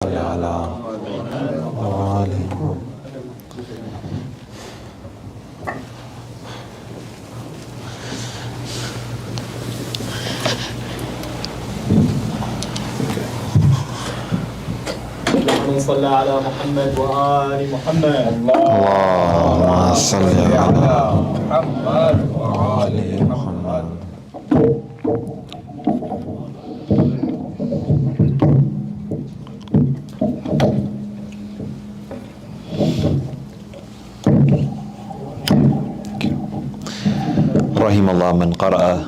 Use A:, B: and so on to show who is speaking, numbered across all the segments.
A: على وآله.
B: اللهم صل على محمد وآل محمد.
A: اللهم صل على محمد وآل محمد. رحم الله من قرأ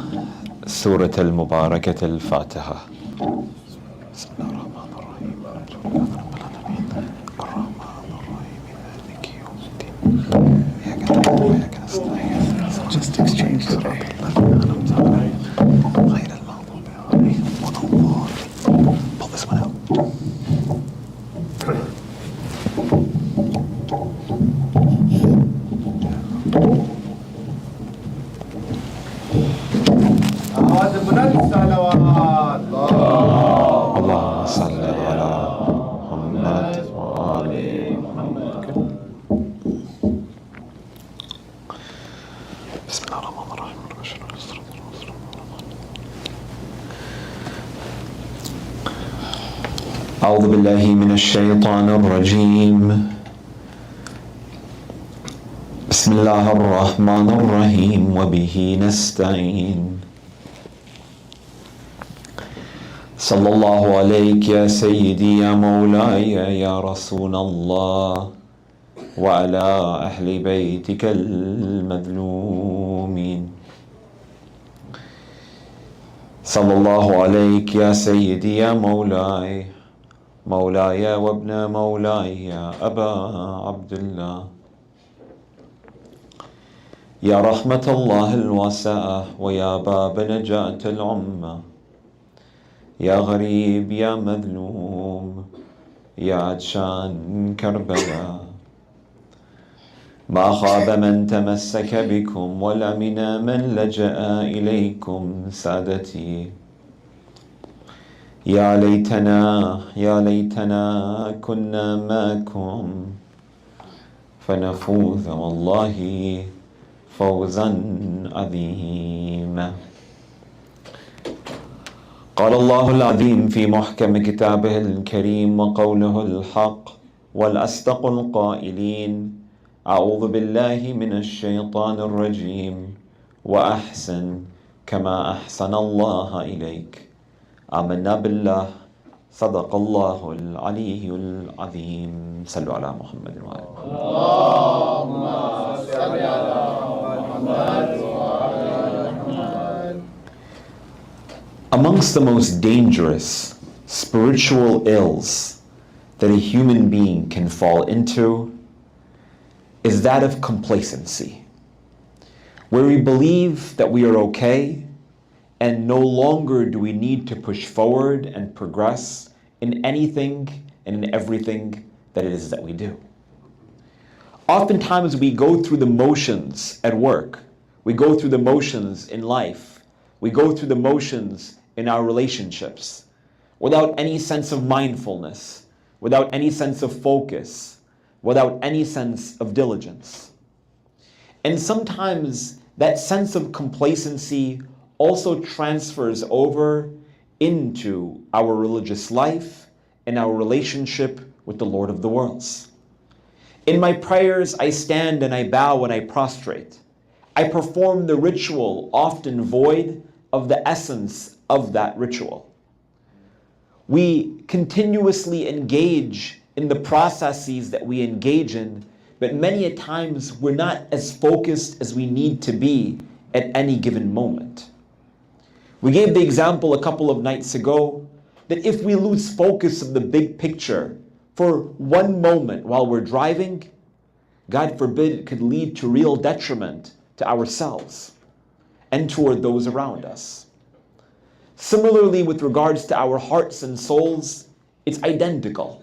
A: سورة المباركة الفاتحة. بسم الله الرحمن الرحيم. الحمد لله رب العالمين الرحمن الرحيم مالك يوم الدين إياك نعبد وإياك نستعين. Just exchange today. غير المغضوب عليهم ولا الضالين. Pull this one out. اللهم صل على محمد وآل محمد. بسم الله الرحمن الرحيم. أعوذ بالله من الشيطان الرجيم. بسم الله الرحمن الرحيم وبه نستعين. صلى الله عليك يا سيدي يا مولاي يا رسول الله وعلى أهل بيتك المظلومين. صلى الله عليك يا سيدي يا مولاي وابن مولاي يا أبا عبد الله يا رحمة الله الواسعة ويا باب نجاة الأمة يا غريب يا مظلوم يا عطشان كربلاء. ما خاب من تمسك بكم ولمن من لجأ إليكم سادتي. يا ليتنا كنا معكم فنفوز والله فوزا عظيما. قال الله العظيم في محكم كتابه الكريم وقوله الحق والأصدق القائلين أعوذ بالله من الشيطان الرجيم وأحسن كما أحسن الله إليك. آمنا بالله صدق الله العلي العظيم. صلوا على محمد وآله. اللهم صل على محمد. Amongst the most dangerous spiritual ills that a human being can fall into is that of complacency, where we believe that we are okay and no longer do we need to push forward and progress in anything and in everything that it is that we do. Oftentimes we go through the motions at work, we go through the motions in life, we go through the motions in our relationships without any sense of mindfulness, without any sense of focus, without any sense of diligence. And sometimes that sense of complacency also transfers over into our religious life and our relationship with the Lord of the worlds. In my prayers, I stand and I bow and I prostrate. I perform the ritual often void of the essence of that ritual. We continuously engage in the processes that we engage in, but many a times we're not as focused as we need to be at any given moment. We gave the example a couple of nights ago that if we lose focus of the big picture for one moment while we're driving, God forbid, it could lead to real detriment to ourselves and toward those around us. Similarly, with regards to our hearts and souls, it's identical.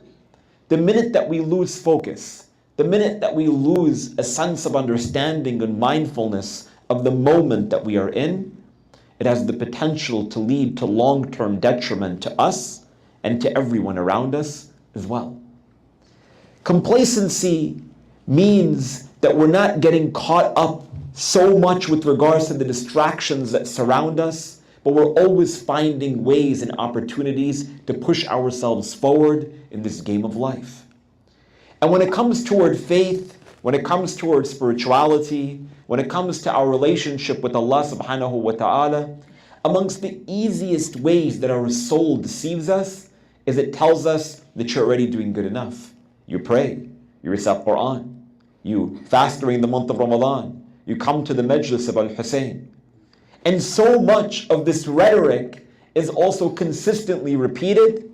A: The minute that we lose focus, the minute that we lose a sense of understanding and mindfulness of the moment that we are in, it has the potential to lead to long-term detriment to us and to everyone around us as well. Complacency means that we're not getting caught up so much with regards to the distractions that surround us, but we're always finding ways and opportunities to push ourselves forward in this game of life. And when it comes toward faith, when it comes toward spirituality, when it comes to our relationship with Allah subhanahu wa ta'ala, amongst the easiest ways that our soul deceives us is it tells us that you're already doing good enough. You pray, you recite Quran, you fast during the month of Ramadan, you come to the Majlis of Al-Hussein. And so much of this rhetoric is also consistently repeated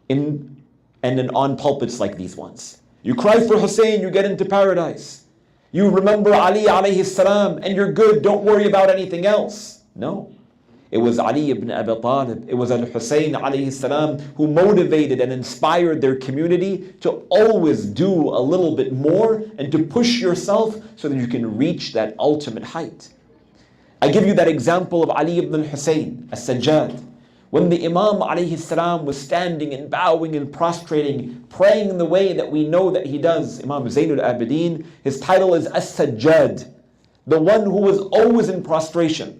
A: on pulpits like these ones. You cry for Hussein, you get into paradise. You remember Ali alayhi salam and you're good, don't worry about anything else. No. It was Ali ibn Abi Talib, it was Al-Hussein alayhi salam who motivated and inspired their community to always do a little bit more and to push yourself so that you can reach that ultimate height. I give you that example of Ali ibn Hussein, as-Sajjad. When the Imam alayhi salam was standing and bowing and prostrating, praying in the way that we know that he does, Imam Zainul Abidin, his title is As-Sajjad, the one who was always in prostration.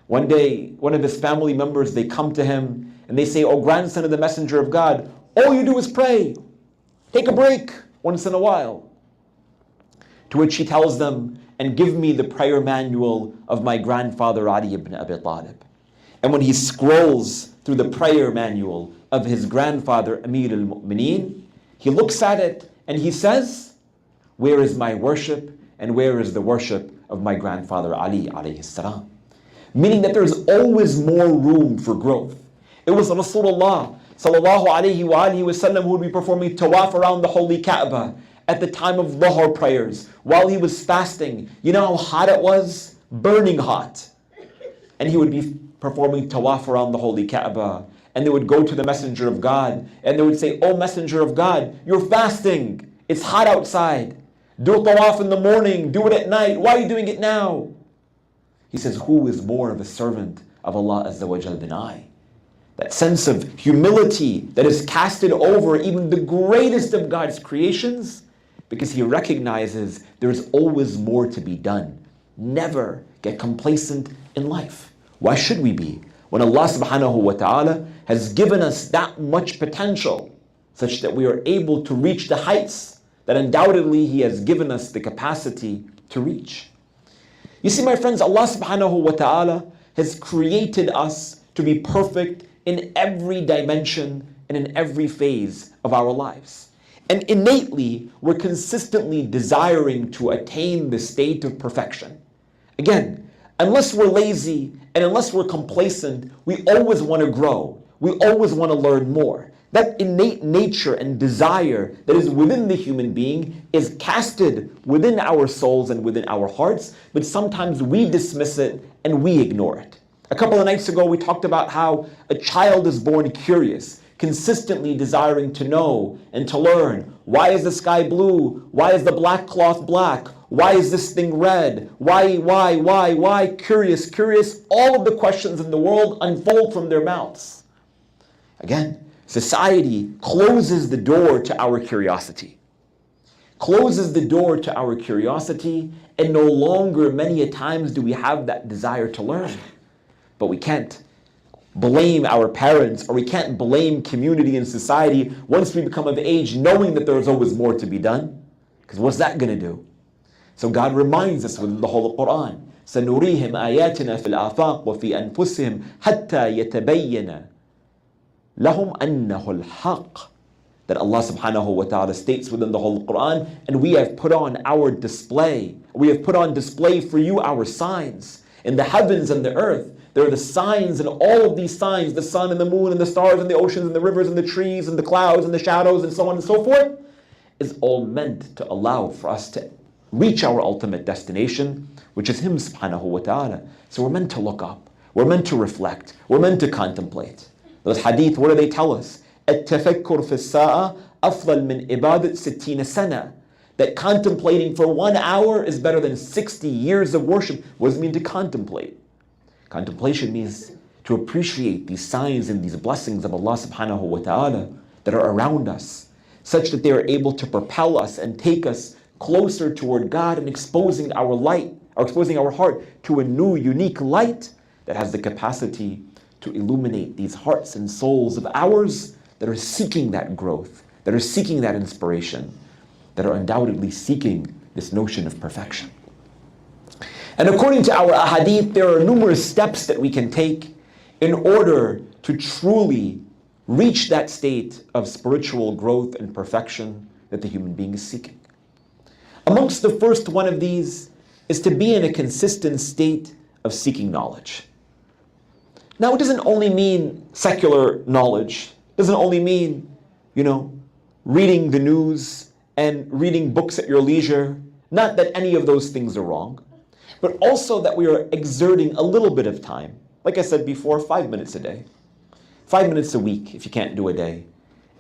A: One day, one of his family members, they come to him and they say, "Oh, grandson of the Messenger of God, all you do is pray. Take a break once in a while." To which he tells them, "And give me the prayer manual of my grandfather Ali ibn Abi Talib." And when he scrolls through the prayer manual of his grandfather Amir al-Mu'mineen, he looks at it and he says, "Where is my worship and where is the worship of my grandfather Ali alayhi salam?" Meaning that there's always more room for growth. It was Rasulullah sallallahu alayhi wa alihi wasallam who would be performing tawaf around the holy Kaaba at the time of Dhuhr prayers while he was fasting. You know how hot it was? Burning hot. And he would be performing tawaf around the holy Kaaba. And they would go to the Messenger of God and they would say, "Oh Messenger of God, you're fasting. It's hot outside. Do tawaf in the morning, do it at night. Why are you doing it now?" He says, "Who is more of a servant of Allah Azza wa Jal than I?" That sense of humility that is casted over even the greatest of God's creations, because he recognizes there's always more to be done. Never get complacent in life. Why should we be? When Allah subhanahu wa ta'ala has given us that much potential, such that we are able to reach the heights that undoubtedly He has given us the capacity to reach. You see, my friends, Allah subhanahu wa ta'ala has created us to be perfect in every dimension and in every phase of our lives. And innately, we're consistently desiring to attain the state of perfection. Again, unless we're lazy and unless we're complacent, we always want to grow. We always want to learn more. That innate nature and desire that is within the human being is casted within our souls and within our hearts, but sometimes we dismiss it and we ignore it. A couple of nights ago, we talked about how a child is born curious, consistently desiring to know and to learn. Why is the sky blue? Why is the black cloth black? Why is this thing red? Why? Curious. All of the questions in the world unfold from their mouths. Again, society closes the door to our curiosity. Closes the door to our curiosity, and no longer many a times do we have that desire to learn. But we can't blame our parents, or we can't blame community and society once we become of age, knowing that there's always more to be done. Because what's that going to do? So God reminds us within the whole Quran, سَنُرِيهِمْ آيَاتِنَا فِي الْآفَاقِ وَفِي أَنفُسِهِمْ حَتَّى يَتَبَيَّنَ لَهُمْ أَنَّهُ الْحَقِّ. That Allah subhanahu wa ta'ala states within the whole Quran, and we have put on our display. We have put on display for you our signs. In the heavens and the earth, there are the signs, and all of these signs, the sun and the moon and the stars and the oceans and the rivers and the trees and the clouds and the shadows and so on and so forth, is all meant to allow for us to reach our ultimate destination, which is Him subhanahu wa ta'ala. So we're meant to look up. We're meant to reflect. We're meant to contemplate. Those hadith, what do they tell us? التفكر في الساعة أفضل من إبادة 60 سنة. That contemplating for 1 hour is better than 60 years of worship. What does it mean to contemplate? Contemplation means to appreciate these signs and these blessings of Allah subhanahu wa ta'ala, that are around us, such that they are able to propel us and take us closer toward God and exposing our light, or exposing our heart to a new, unique light that has the capacity to illuminate these hearts and souls of ours that are seeking that growth, that are seeking that inspiration, that are undoubtedly seeking this notion of perfection. And according to our ahadith, there are numerous steps that we can take in order to truly reach that state of spiritual growth and perfection that the human being is seeking. Amongst the first one of these is to be in a consistent state of seeking knowledge. Now, it doesn't only mean secular knowledge. It doesn't only mean, reading the news and reading books at your leisure. Not that any of those things are wrong, but also that we are exerting a little bit of time. Like I said before, 5 minutes a day. 5 minutes a week, if you can't do a day.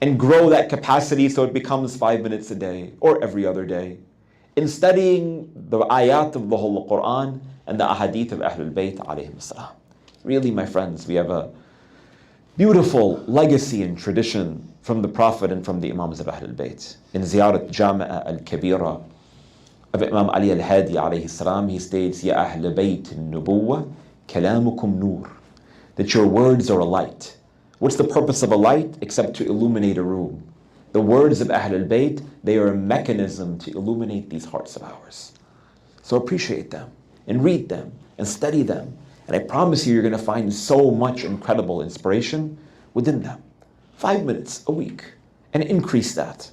A: And grow that capacity so it becomes 5 minutes a day or every other day, in studying the ayat of the Holy Quran and the ahadith of Ahlul Bayt alayhim salam. Really, my friends, we have a beautiful legacy and tradition from the Prophet and from the Imams of Ahlul Bayt. In Ziyarat Jami'a al-Kabira of Imam Ali al-Hadi alayhi salam, he states, Ya Ahl Bayt al-Nubuwwa, kalamukum nur, that your words are a light. What's the purpose of a light except to illuminate a room? The words of Ahlul Bayt, they are a mechanism to illuminate these hearts of ours. So appreciate them and read them and study them. And I promise you're going to find so much incredible inspiration within them. 5 minutes a week, and increase that.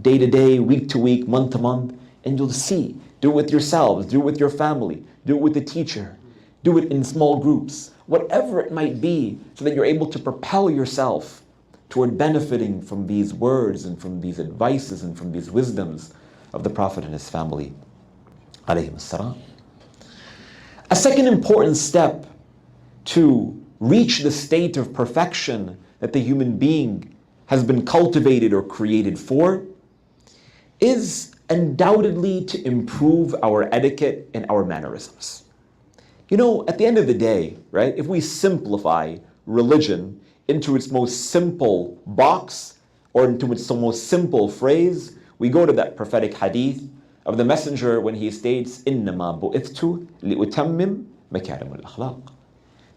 A: Day to day, week to week, month to month, and you'll see. Do it with yourselves, do it with your family, do it with the teacher, do it in small groups, whatever it might be, so that you're able to propel yourself toward benefiting from these words and from these advices and from these wisdoms of the Prophet and his family. Alayhim as-salam. A second important step to reach the state of perfection that the human being has been cultivated or created for is undoubtedly to improve our etiquette and our mannerisms. At the end of the day, right, if we simplify religion into its most simple box or into its most simple phrase, we go to that prophetic hadith of the messenger when he states, إِنَّمَا بُئِثْتُ لِأُتَمِّمْ مَكَارِمُ الْأَخْلَاقِ.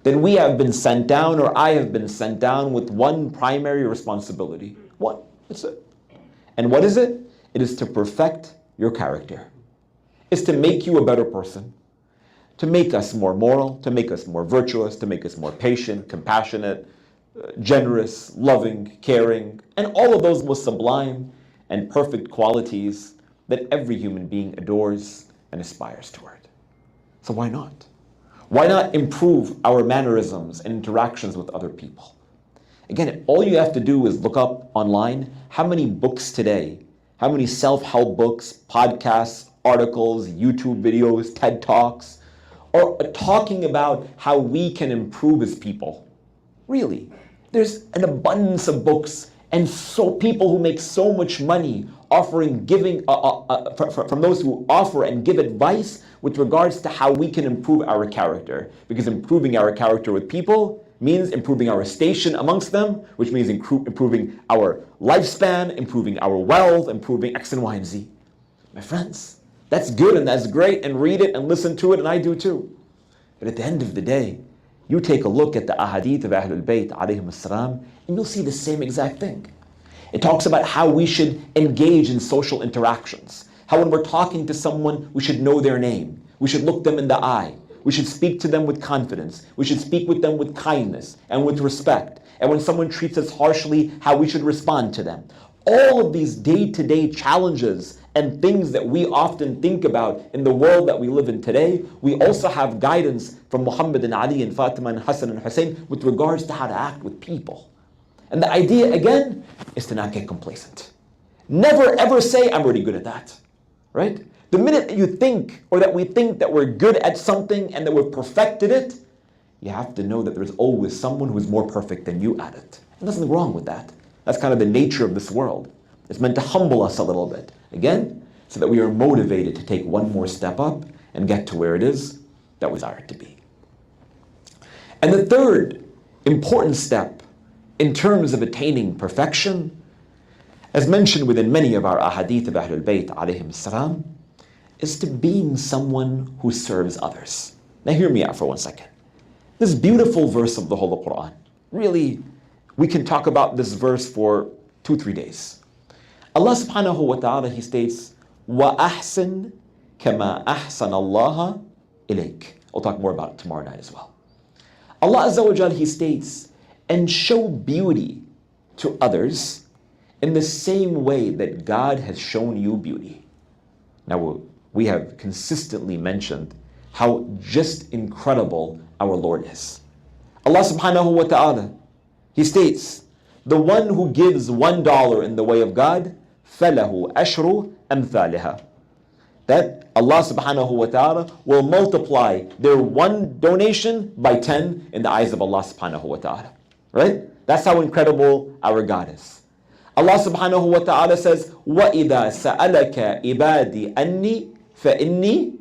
A: Then we have been sent down, or I have been sent down with one primary responsibility. One, that's it. And what is it? It is to perfect your character. It's to make you a better person, to make us more moral, to make us more virtuous, to make us more patient, compassionate, generous, loving, caring, and all of those most sublime and perfect qualities that every human being adores and aspires toward. So why not? Why not improve our mannerisms and interactions with other people? Again, all you have to do is look up online how many books today, how many self-help books, podcasts, articles, YouTube videos, TED Talks, are talking about how we can improve as people. Really, there's an abundance of books and so people who make so much money from those who offer and give advice with regards to how we can improve our character. Because improving our character with people means improving our station amongst them, which means improving our lifespan, improving our wealth, improving X and Y and Z. My friends, that's good and that's great, and read it and listen to it, and I do too. But at the end of the day, you take a look at the ahadith of Ahlul Bayt alayhim as-salam, and you'll see the same exact thing. It talks about how we should engage in social interactions. How when we're talking to someone, we should know their name. We should look them in the eye. We should speak to them with confidence. We should speak with them with kindness and with respect. And when someone treats us harshly, how we should respond to them. All of these day-to-day challenges and things that we often think about in the world that we live in today, we also have guidance from Muhammad and Ali and Fatima and Hassan and Hussein with regards to how to act with people. And the idea, again, is to not get complacent. Never ever say, I'm already good at that, right? The minute that you think, or that we think that we're good at something and that we've perfected it, you have to know that there's always someone who's more perfect than you at it. And there's nothing wrong with that. That's kind of the nature of this world. It's meant to humble us a little bit. Again, so that we are motivated to take one more step up and get to where it is that we desire to be. And the third important step in terms of attaining perfection, as mentioned within many of our ahadith of Ahlul Bayt alayhim salam, is to being someone who serves others. Now hear me out for 1 second. This beautiful verse of the Holy Quran, really, we can talk about this verse for 2-3 days. Allah subhanahu wa ta'ala, He states, وَأَحْسِنْ كَمَا أَحْسَنَ اللَّهَ إِلَيْكَ. We'll talk more about it tomorrow night as well. Allah Azza wa Jal, He states, and show beauty to others in the same way that God has shown you beauty. Now, we have consistently mentioned how just incredible our Lord is. Allah subhanahu wa ta'ala, He states, the one who gives $1 in the way of God, فَلَهُ أَشْرُ أَمْثَالِهَا. That Allah subhanahu wa ta'ala will multiply their one donation by 10 in the eyes of Allah subhanahu wa ta'ala. Right? That's how incredible our God is. Allah subhanahu wa ta'ala says, وَإِذَا سَأَلَكَ إِبَادِي أَنِّي فَإِنِّي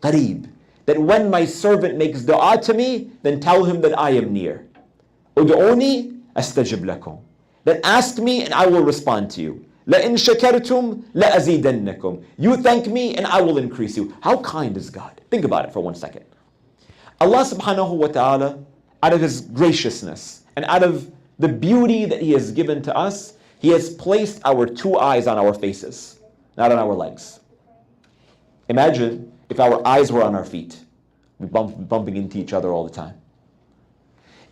A: قَرِيبٌ. That when my servant makes dua to me, then tell him that I am near. أُدْعُونِي أَسْتَجِبْ لَكُمْ. That ask me and I will respond to you. لَإِن شَكَرْتُمْ لَأَزِيدَنَّكُمْ. You thank me and I will increase you. How kind is God? Think about it for 1 second. Allah subhanahu wa ta'ala, out of His graciousness and out of the beauty that He has given to us, He has placed our 2 eyes on our faces, not on our legs. Imagine if our eyes were on our feet, bumping into each other all the time.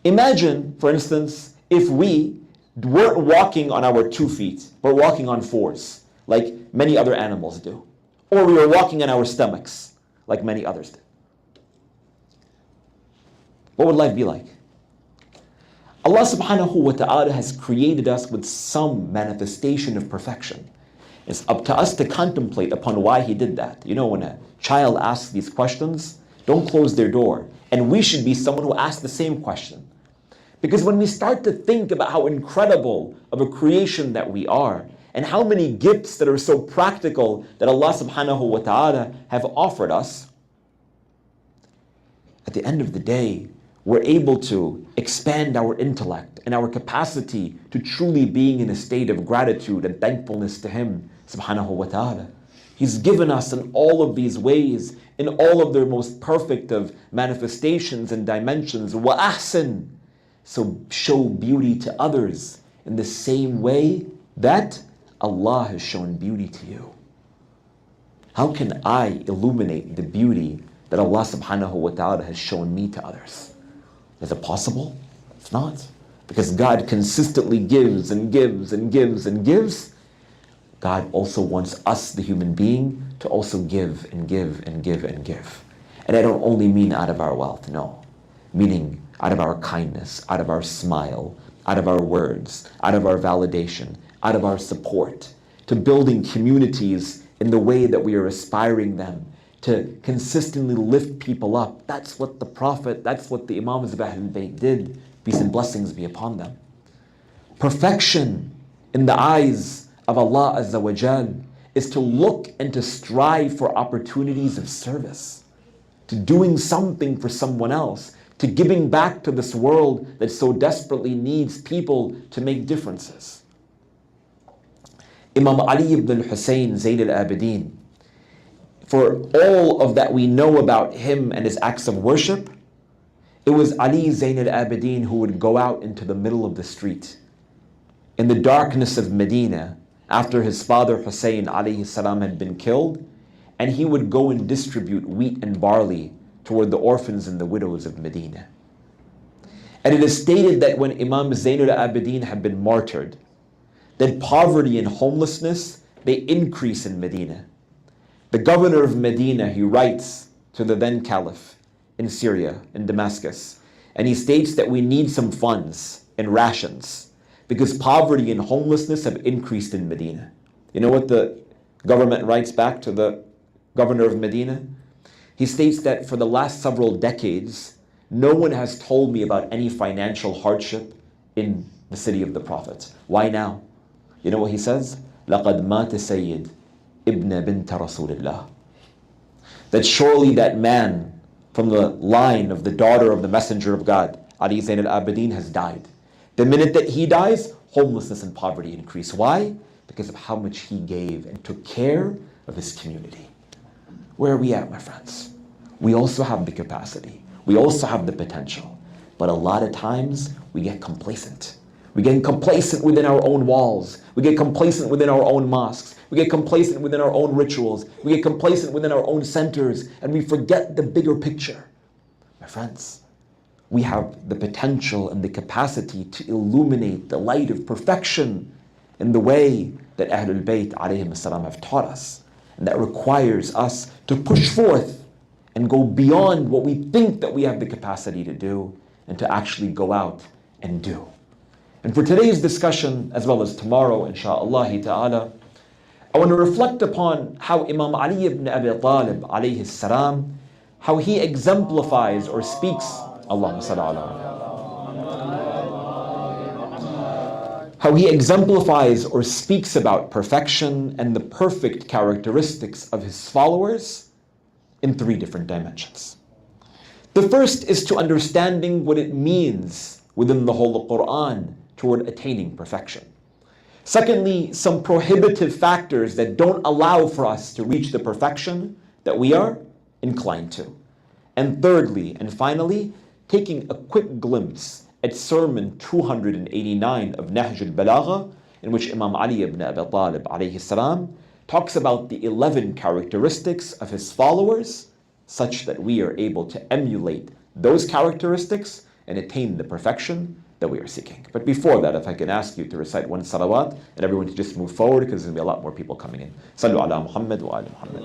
A: Imagine, for instance, if we weren't walking on our 2 feet, but walking on 4s, like many other animals do. Or we were walking on our stomachs, like many others do. What would life be like? Allah subhanahu wa ta'ala has created us with some manifestation of perfection. It's up to us to contemplate upon why He did that. You know, when a child asks these questions, don't close their door. And we should be someone who asks the same question. Because when we start to think about how incredible of a creation that we are, and how many gifts that are so practical that Allah subhanahu wa ta'ala have offered us, at the end of the day, we're able to expand our intellect and our capacity to truly being in a state of gratitude and thankfulness to Him subhanahu wa ta'ala. He's given us in all of these ways, in all of their most perfect of manifestations and dimensions, وَأَحْسِنْ. So show beauty to others in the same way that Allah has shown beauty to you. How can I illuminate the beauty that Allah subhanahu wa ta'ala has shown me to others? Is it possible? It's not. Because God consistently gives and gives and gives and gives. God also wants us, the human being, to also give and give and give and give. And I don't only mean out of our wealth, no. Meaning out of our kindness, out of our smile, out of our words, out of our validation, out of our support, to building communities in the way that we are aspiring them, to consistently lift people up. That's what the Prophet, that's what the Imams of Ahlul Bayt did. Peace and blessings be upon them. Perfection in the eyes of Allah Azza wa Jal is to look and to strive for opportunities of service, to doing something for someone else, to giving back to this world that so desperately needs people to make differences. Imam Ali ibn al-Hussein Zayn al-Abidin, for all of that we know about him and his acts of worship, it was Ali Zayn al-Abidin who would go out into the middle of the street in the darkness of Medina after his father Hussein alayhi salam had been killed, and he would go and distribute wheat and barley toward the orphans and the widows of Medina. And it is stated that when Imam Zayn al-Abidin had been martyred, that poverty and homelessness, they increase in Medina. The governor of Medina, he writes to the then caliph in Syria, in Damascus, and he states that we need some funds and rations because poverty and homelessness have increased in Medina. You know what the government writes back to the governor of Medina? He states that for the last several decades, no one has told me about any financial hardship in the city of the Prophet. Why now? You know what he says? لَقَدْ مَاتَ سَيِّدْ ibn bint Rasulillah. That surely that man from the line of the daughter of the Messenger of God, Ali Zayn al-Abidin, has died. The minute that he dies, homelessness and poverty increase. Why? Because of how much he gave and took care of his community. Where are we at, my friends? We also have the capacity. We also have the potential. But a lot of times, we get complacent. We get complacent within our own walls. We get complacent within our own mosques. We get complacent within our own rituals. We get complacent within our own centers. And we forget the bigger picture. My friends, we have the potential and the capacity to illuminate the light of perfection in the way that Ahlul Bayt alayhim as-salam have taught us. And that requires us to push forth and go beyond what we think that we have the capacity to do, and to actually go out and do. And for today's discussion, as well as tomorrow, insha'Allah ta'ala, I want to reflect upon how Imam Ali ibn Abi Talib alayhi salam, how he exemplifies or speaks, Allahumma salli ala, how he exemplifies or speaks about perfection and the perfect characteristics of his followers in 3 different dimensions. The first is to understanding what it means within the whole Quran toward attaining perfection. Secondly, some prohibitive factors that don't allow for us to reach the perfection that we are inclined to. And thirdly, and finally, taking a quick glimpse at Sermon 289 of Nahj al-Balagha, in which Imam Ali ibn Abi Talib alayhi salam talks about the 11 characteristics of his followers, such that we are able to emulate those characteristics and attain the perfection that we are seeking. But before that, if I can ask you to recite 1 salawat and everyone to just move forward, because there's going to be a lot more people coming in. Sallu ala Muhammad wa ala Muhammad.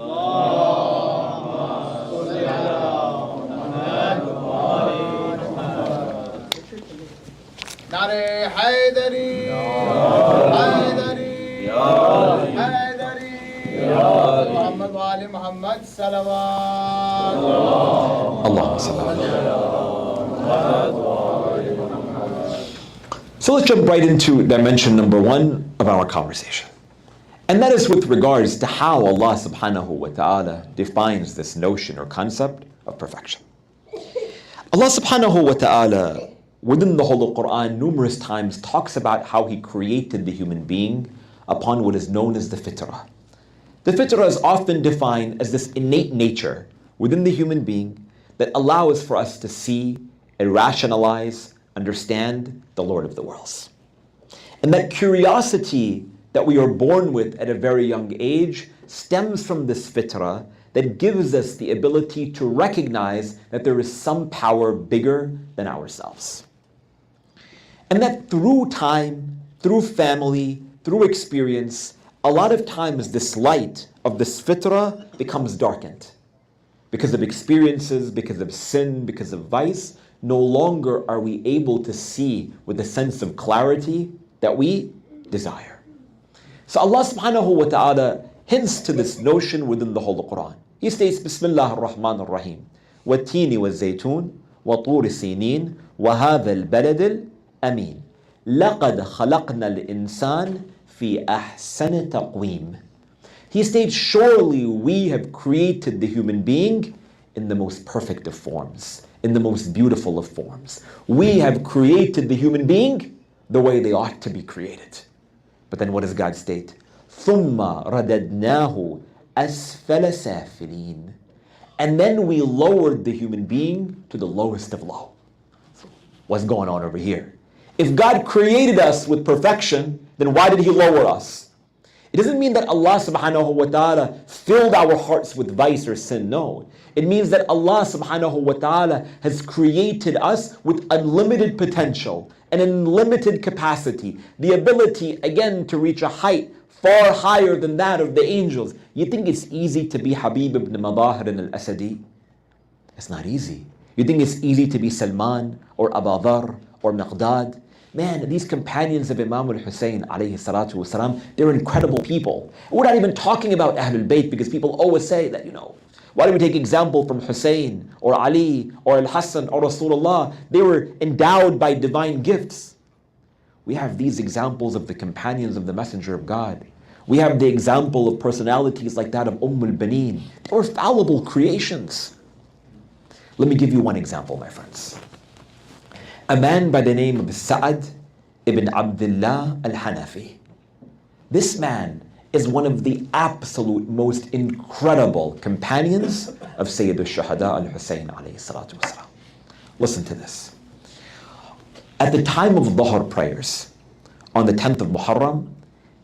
B: Nare Haydari, Haydari, Haydari, Muhammad wa ali Muhammad, salawat.
A: Allahumma salli ala. So let's jump right into dimension number 1 of our conversation. And that is with regards to how Allah subhanahu wa ta'ala defines this notion or concept of perfection. Allah subhanahu wa ta'ala, within the whole Quran, numerous times talks about how He created the human being upon what is known as the fitrah. The fitrah is often defined as this innate nature within the human being that allows for us to see and rationalize, understand the Lord of the worlds. And that curiosity that we are born with at a very young age stems from this fitrah that gives us the ability to recognize that there is some power bigger than ourselves. And that through time, through family, through experience, a lot of times this light of this fitrah becomes darkened. Because of experiences, because of sin, because of vice, no longer are we able to see with the sense of clarity that we desire. So Allah subhanahu wa ta'ala hints to this notion within the whole Quran. He states, Bismillah ar-Rahman ar-Rahim, وَالتِّينِ وَالزَّيْتُونِ وَطُورِ سِينِينَ وَهَذَا الْبَلَدِ الْأَمِينَ لَقَدْ خَلَقْنَا الْإِنسَانَ فِي أَحْسَنِ تَقْوِيمٍ. He states, surely we have created the human being in the most perfect of forms, in the most beautiful of forms. We have created the human being the way they ought to be created. But then what does God state? ثُمَّ رَدَدْنَاهُ أَسْفَلَ سَافِلِينَ. And then we lowered the human being to the lowest of low. What's going on over here? If God created us with perfection, then why did He lower us? It doesn't mean that Allah subhanahu wa ta'ala filled our hearts with vice or sin, no. It means that Allah subhanahu wa ta'ala has created us with unlimited potential and unlimited capacity, the ability again to reach a height far higher than that of the angels. You think it's easy to be Habib ibn Madahir al-Asadi? It's not easy. You think it's easy to be Salman or Abu Dharr or Miqdad? Man, these companions of Imam al-Hussein alayhi salatu wasalam, they're incredible people. We're not even talking about Ahlul Bayt because people always say that, why do we take example from Hussein or Ali or Al-Hassan or Rasulullah? They were endowed by divine gifts. We have these examples of the companions of the Messenger of God. We have the example of personalities like that of al-Baneen. They were fallible creations. Let me give you one example, my friends. A man by the name of Sa'ad ibn Abdullah al-Hanafi. This man is one of the absolute most incredible companions of Sayyid al-Shuhada al-Husayn alayhi salatu wasalam. Listen to this. At the time of Dhuhr prayers, on the 10th of Muharram,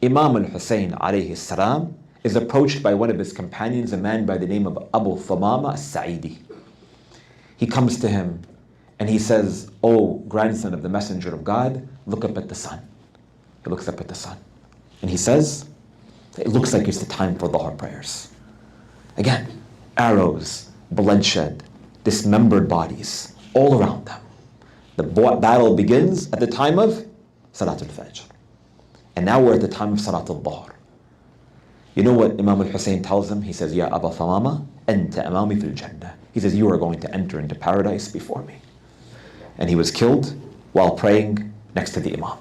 A: Imam al-Husayn alayhi salam is approached by one of his companions, a man by the name of Abu Thamama as-Sa'idi. He comes to him and he says, "Oh, grandson of the Messenger of God, look up at the sun." He looks up at the sun and he says, "It looks like it's the time for Dhuhr prayers." Again, arrows, bloodshed, dismembered bodies all around them. The battle begins at the time of Salat al-Fajr. And now we're at the time of Salat al-Dhuhr. You know what Imam al-Husayn tells him? He says, "Ya Aba Thamama, anta amami fil Jannah." He says, "You are going to enter into paradise before me." And he was killed while praying next to the Imam.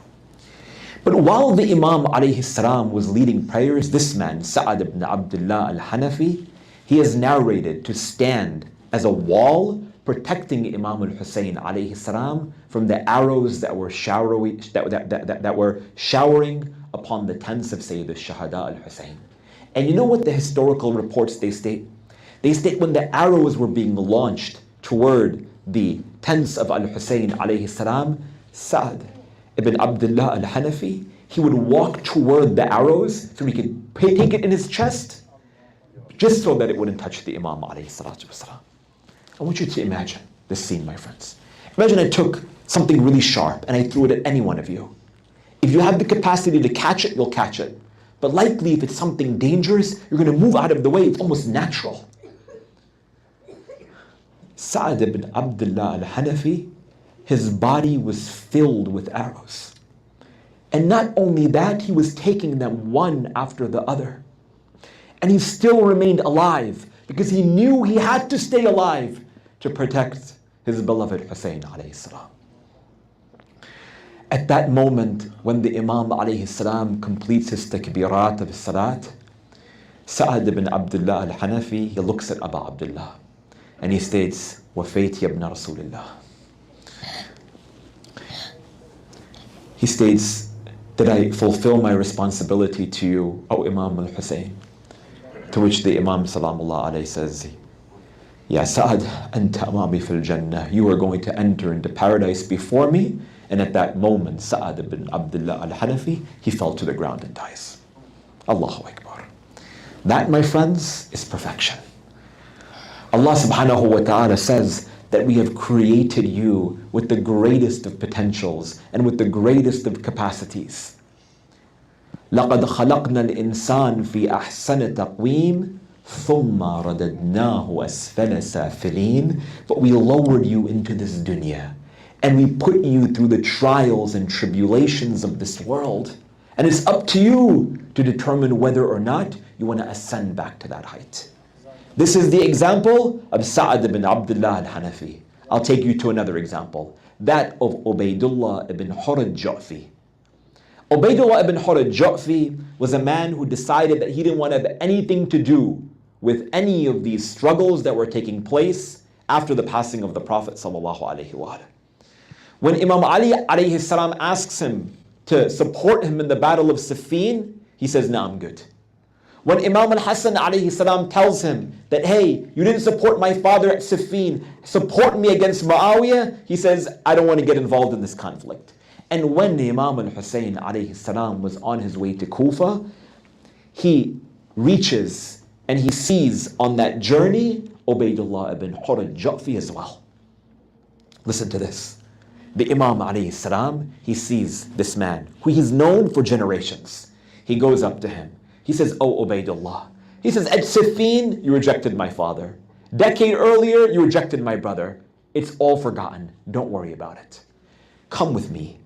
A: But while the Imam alayhi salam was leading prayers, this man, Sa'ad ibn Abdullah al-Hanafi, he is narrated to stand as a wall protecting Imam al-Husayn alayhi salam from the arrows that were showering upon the tents of Sayyid al-Shuhada al-Husayn. And you know what the historical reports they state? They state when the arrows were being launched toward the tents of al-Husayn alayhi salam, Sa'ad ibn Abdullah al-Hanafi, he would walk toward the arrows so he could take it in his chest just so that it wouldn't touch the Imam alayhi salatu wasalam. I want you to imagine this scene, my friends. Imagine I took something really sharp and I threw it at any one of you. If you have the capacity to catch it, you'll catch it. But likely if it's something dangerous, you're going to move out of the way. It's almost natural. Sa'ad ibn Abdullah al-Hanafi, his body was filled with arrows. And not only that, he was taking them one after the other. And he still remained alive because he knew he had to stay alive to protect his beloved Husayn alayhi salam. At that moment, when the Imam alayhi salam completes his takbirat of his salat, Sa'ad ibn Abdullah al-Hanafi, he looks at Abu Abdullah and he states, "Wafayt ya ibn Rasulillah." He states, "Did I fulfill my responsibility to you, O Imam al-Husayn?" To which the Imam salamullah alayhi says, "Ya Sa'ad, anta amami fil Jannah." You are going to enter into paradise before me. And at that moment, Sa'ad ibn Abdullah al-Hanafi, he fell to the ground and dies. Allahu Akbar. That, my friends, is perfection. Allah subhanahu wa ta'ala says that we have created you with the greatest of potentials and with the greatest of capacities. لَقَدْ خَلَقْنَا الْإِنسَانَ فِي أَحْسَنِ تَقْوِيمٍ ثُمَّ رَدَدْنَاهُ أَسْفَلَ سَافِلِينَ. But we lowered you into this dunya and we put you through the trials and tribulations of this world. And it's up to you to determine whether or not you want to ascend back to that height. This is the example of Sa'ad ibn Abdullah al-Hanafi. I'll take you to another example, that of Ubaydullah ibn Hurr al-Ju'fi. Ubaydullah ibn Hurr al-Ju'fi was a man who decided that he didn't want to have anything to do with any of these struggles that were taking place after the passing of the Prophet sallallahu alaihi wasallam. When Imam Ali alayhi salam asks him to support him in the battle of Siffin, he says, "No, I'm good." When Imam al-Hasan alayhi salam tells him that, "Hey, you didn't support my father at Siffin, support me against Muawiyah," he says, "I don't want to get involved in this conflict." And when Imam al-Husayn alayhi salam was on his way to Kufa, he reaches and he sees on that journey Ubaydullah ibn Hurr al-Ju'fi as well. Listen to this. The Imam alayhi salam, he sees this man who he's known for generations. He goes up to him. He says, "Oh Ubaydullah." He says, "At Siffin, you rejected my father. Decade earlier, you rejected my brother. It's all forgotten. Don't worry about it. Come with me.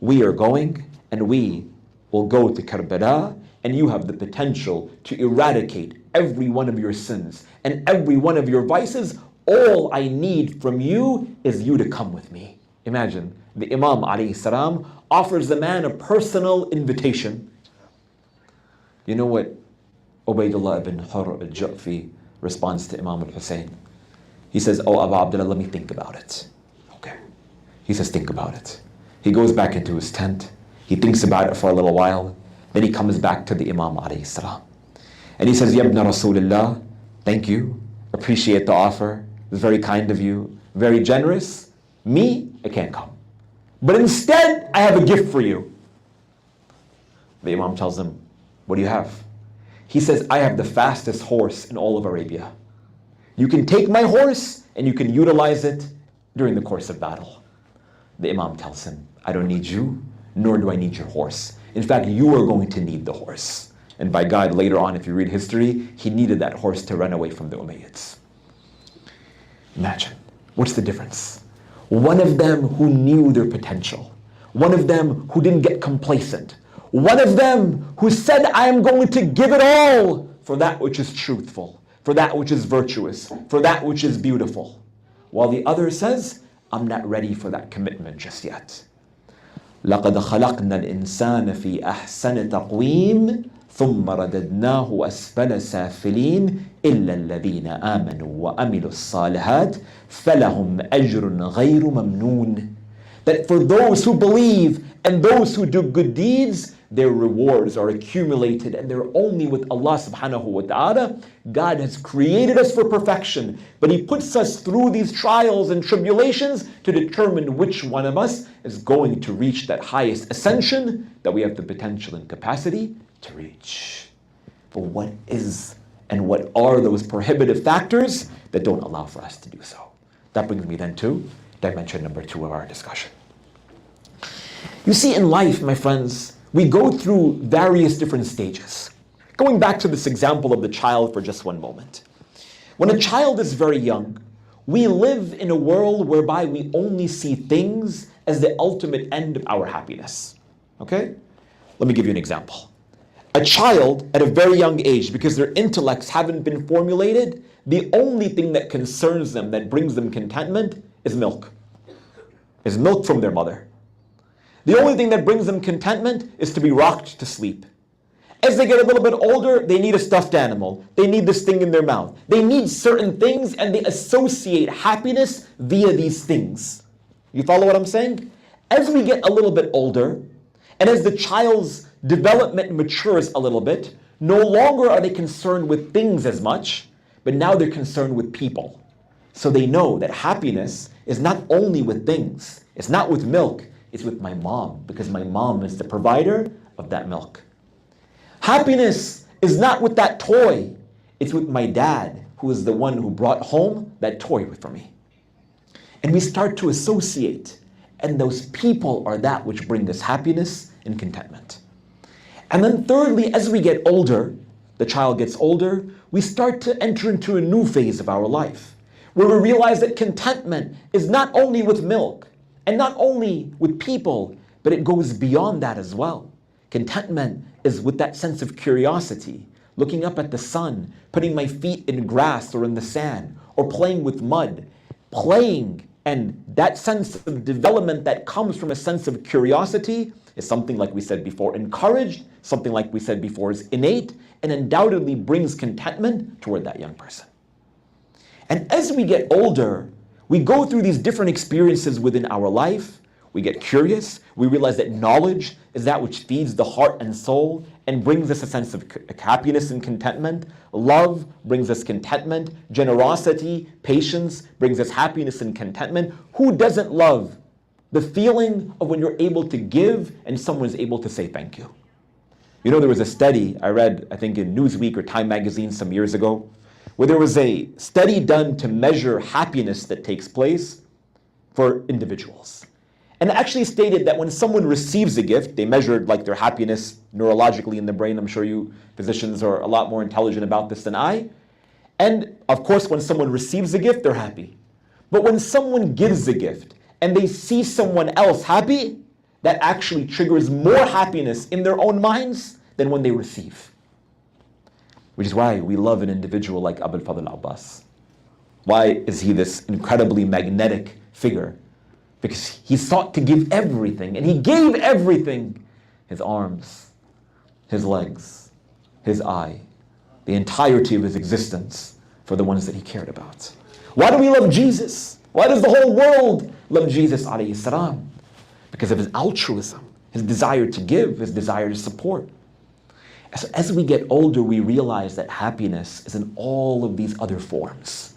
A: We are going and we will go to Karbala, and you have the potential to eradicate every one of your sins and every one of your vices. All I need from you is you to come with me." Imagine, the Imam alayhi salam offers the man a personal invitation. You know what Ubaydullah ibn Hurr al-Ju'fi responds to Imam al-Husayn? He says, "Oh Abu Abdullah, let me think about it." Okay. He says, "Think about it." He goes back into his tent He thinks about it for a little while. Then he comes back to the Imam alayhi salam. And he says, Ya ibn Rasulullah, thank you. Appreciate the offer. It's very kind of you. Very generous. Me, I can't come. But instead, I have a gift for you. The Imam tells him, what do you have? He says, I have the fastest horse in all of Arabia. You can take my horse and you can utilize it during the course of battle. The Imam tells him, I don't need you, nor do I need your horse. In fact, you are going to need the horse. And by God, later on, if you read history, he needed that horse to run away from the Umayyads. Imagine, what's the difference? One of them who knew their potential. One of them who didn't get complacent. One of them who said, I am going to give it all for that which is truthful, for that which is virtuous, for that which is beautiful. While the other says, I'm not ready for that commitment just yet. لَقَدْ خَلَقْنَا الْإِنسَانَ فِي أَحْسَنِ تَقْوِيمٍ ثُمَّ رَدَدْنَاهُ أَسْفَلَ سَافِلِينَ إِلَّا الَّذِينَ آمَنُوا وَأَمِلُوا الصَّالِحَاتِ فَلَهُمْ أَجْرٌ غَيْرُ مَمْنُونٍ. That for those who believe and those who do good deeds, their rewards are accumulated and they're only with Allah subhanahu wa ta'ala. God has created us for perfection, but He puts us through these trials and tribulations to determine which one of us is going to reach that highest ascension that we have the potential and capacity to reach. But what is and what are those prohibitive factors that don't allow for us to do so? That brings me then to dimension number 2 of our discussion. You see, in life, my friends, we go through various different stages. Going back to this example of the child for just one moment. When a child is very young, we live in a world whereby we only see things as the ultimate end of our happiness. Okay? Let me give you an example. A child at a very young age, because their intellects haven't been formulated, the only thing that concerns them, that brings them contentment, is milk. Is milk from their mother. The only thing that brings them contentment is to be rocked to sleep. As they get a little bit older, they need a stuffed animal. They need this thing in their mouth. They need certain things and they associate happiness via these things. You follow what I'm saying? As we get a little bit older, and as the child's development matures a little bit, no longer are they concerned with things as much, but now they're concerned with people. So they know that happiness is not only with things. It's not with milk. It's with my mom, because my mom is the provider of that milk. Happiness is not with that toy. It's with my dad, who is the one who brought home that toy for me. And we start to associate, and those people are that which bring us happiness and contentment. And then thirdly, as we get older, the child gets older, we start to enter into a new phase of our life, where we realize that contentment is not only with milk, and not only with people, but it goes beyond that as well. Contentment is with that sense of curiosity, looking up at the sun, putting my feet in grass or in the sand, or playing with mud. Playing and that sense of development that comes from a sense of curiosity is something, like we said before, encouraged, something like we said before is innate, and undoubtedly brings contentment toward that young person. And as we get older, we go through these different experiences within our life. We get curious. We realize that knowledge is that which feeds the heart and soul and brings us a sense of happiness and contentment. Love brings us contentment. Generosity, patience brings us happiness and contentment. Who doesn't love the feeling of when you're able to give and someone is able to say thank you? You know, there was a study I read, I think in Newsweek or Time magazine some years ago, where there was a study done to measure happiness that takes place for individuals. And it actually stated that when someone receives a gift, they measured like their happiness neurologically in the brain. I'm sure you physicians are a lot more intelligent about this than I. And of course, when someone receives a gift, they're happy. But when someone gives a gift and they see someone else happy, that actually triggers more happiness in their own minds than when they receive. Which is why we love an individual like Abul Fadl Abbas. Why is he this incredibly magnetic figure? Because he sought to give everything, and he gave everything. His arms, his legs, his eye, the entirety of his existence for the ones that he cared about. Why do we love Jesus? Why does the whole world love Jesus alayhi salam? Because of his altruism, his desire to give, his desire to support. As we get older, we realize that happiness is in all of these other forms.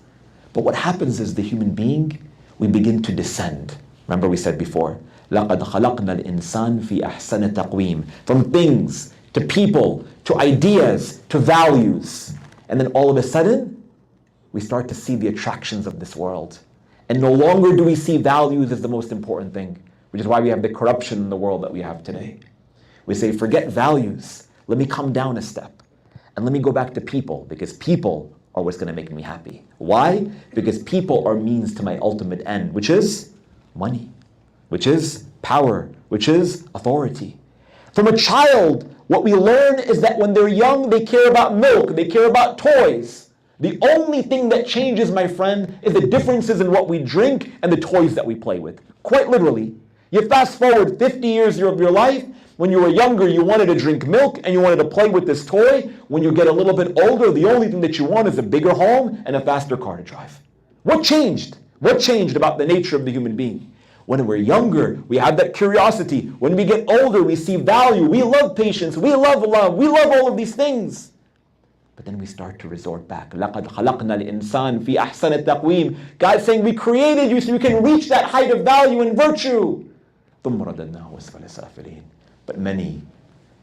A: But what happens is the human being, we begin to descend. Remember we said before, لَقَدْ خَلَقْنَا الْإِنسَانَ فِي أَحْسَنِ تَقْوِيمٍ. From things, to people, to ideas, to values. And then all of a sudden, we start to see the attractions of this world. And no longer do we see values as the most important thing, which is why we have the corruption in the world that we have today. We say, forget values. Let me come down a step. And let me go back to people, because people are what's going to make me happy. Why? Because people are means to my ultimate end, which is money, which is power, which is authority. From a child, what we learn is that when they're young, they care about milk, they care about toys. The only thing that changes, my friend, is the differences in what we drink and the toys that we play with. Quite literally. You fast forward 50 years of your life. When you were younger, you wanted to drink milk and you wanted to play with this toy. When you get a little bit older, the only thing that you want is a bigger home and a faster car to drive. What changed? What changed about the nature of the human being? When we're younger, we have that curiosity. When we get older, we see value. We love patience. We love love. We love all of these things. But then we start to resort back. لَقَدْ خَلَقْنَا الْإِنسَانَ فِي أَحْسَنِ التَّقْوِيمِ. God's saying we created you so you can reach that height of value and virtue. ثُمَّ رَدَدْنَاهُ أَسْفَلَ سَافِلِينَ. But many,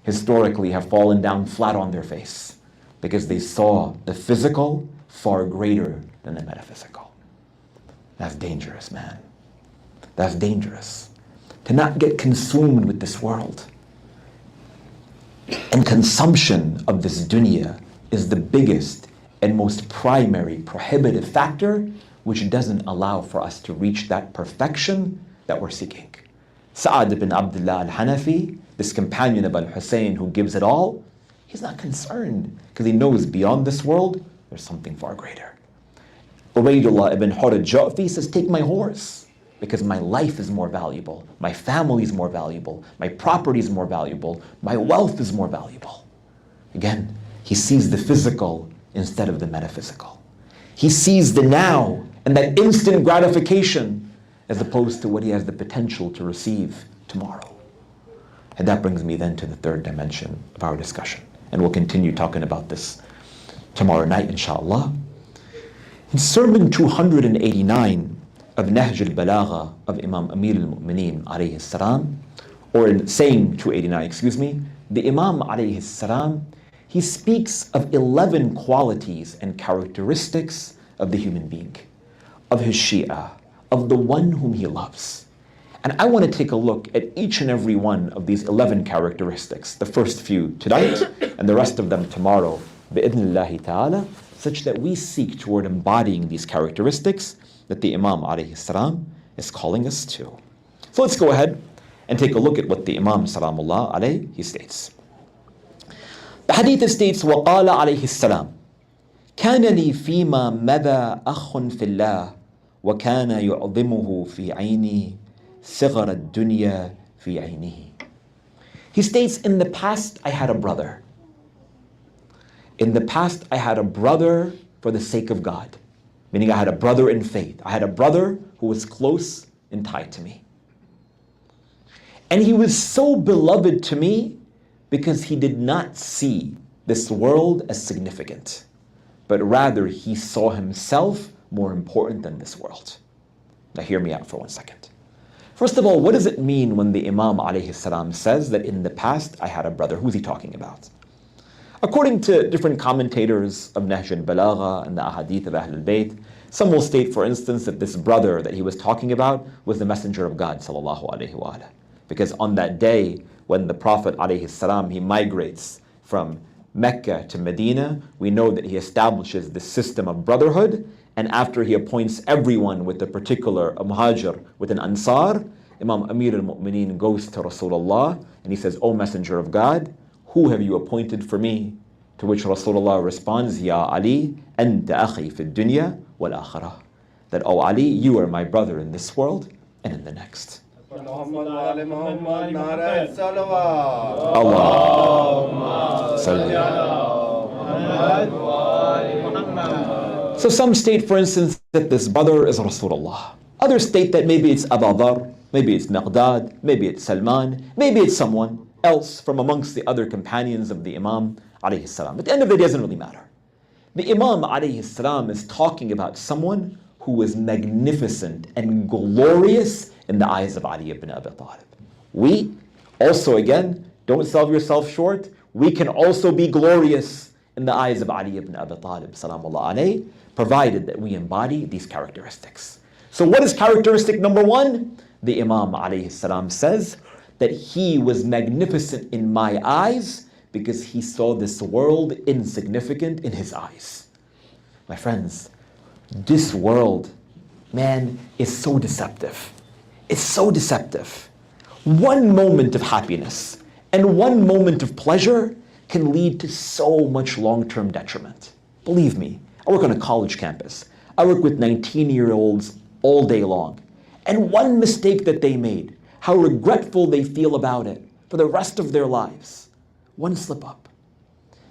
A: historically, have fallen down flat on their face because they saw the physical far greater than the metaphysical. That's dangerous, man. That's dangerous. To not get consumed with this world. And consumption of this dunya is the biggest and most primary prohibitive factor which doesn't allow for us to reach that perfection that we're seeking. Sa'ad ibn Abdullah al-Hanafi, this companion of al-Hussein who gives it all, he's not concerned because he knows beyond this world there's something far greater. Ubaydullah ibn Hur al-Ju'fi says, take my horse because my life is more valuable, my family is more valuable, my property is more valuable, my wealth is more valuable. Again, he sees the physical instead of the metaphysical. He sees the now and that instant gratification as opposed to what he has the potential to receive tomorrow. And that brings me then to the third dimension of our discussion. And we'll continue talking about this tomorrow night, inshallah. In Sermon 289 of Nahj al-Balagha of Imam Amir al-Mu'mineen alayhi salam, or in saying 289, the Imam alayhi salam, he speaks of 11 qualities and characteristics of the human being, of his Shia, of the one whom he loves. And I want to take a look at each and every one of these 11 characteristics, the first few tonight and the rest of them tomorrow, bi'idhnillahi ta'ala, such that we seek toward embodying these characteristics that the Imam alayhi salam is calling us to. So let's go ahead and take a look at what the Imam salamullah alayhi, he states. The hadith states, وَقَالَ عَلَيْهِ السَّلَامُ كَانَ لِي فِيمَا مَذَا أَخٌ فِي اللَّهِ وَكَانَ يُعْظِمُهُ فِي عَيْنِي صِغَرَ الدُّنْيَا فِي عَيْنِهِ. He states, in the past I had a brother. In the past I had a brother for the sake of God. Meaning I had a brother in faith. I had a brother who was close and tied to me. And he was so beloved to me because he did not see this world as significant, but rather he saw himself more important than this world. Now hear me out for 1 second. First of all, what does it mean when the Imam alayhi salam says that in the past I had a brother? Who's he talking about? According to different commentators of Nahj al-Balagha and the ahadith of Ahl al-Bayt, some will state, for instance, that this brother that he was talking about was the Messenger of God sallallahu alaihi wa alihi. Because on that day when the Prophet alayhi salam, he migrates from Mecca to Medina, we know that he establishes the system of brotherhood, and after he appoints everyone with a particular muhajir, with an ansar, Imam Amir al-Mu'mineen goes to Rasulullah and he says, O Messenger of God, who have you appointed for me? To which Rasulullah responds, Ya Ali, anta akhi fi dunya wal akhirah. That, O Ali, you are my brother in this world and in the next. So some state, for instance, that this brother is Rasulullah. Others state that maybe it's Abu Dhar, Maybe it's Miqdad, maybe it's Salman, maybe it's someone else from amongst the other companions of the Imam alayhi salam. At the end of the day, it doesn't really matter. The Imam alayhi salam is talking about someone who was magnificent and glorious in the eyes of Ali ibn Abi Talib. We also, again, don't sell yourself short, we can also be glorious in the eyes of Ali ibn Abi Talib, salamullah alayhi, provided that we embody these characteristics. So what is characteristic number one? The Imam alayhi salam says that he was magnificent in my eyes because he saw this world insignificant in his eyes. My friends, this world, man, is so deceptive. It's so deceptive. One moment of happiness and one moment of pleasure can lead to so much long-term detriment. Believe me, I work on a college campus. I work with 19-year-olds all day long. And one mistake that they made, how regretful they feel about it for the rest of their lives. One slip up.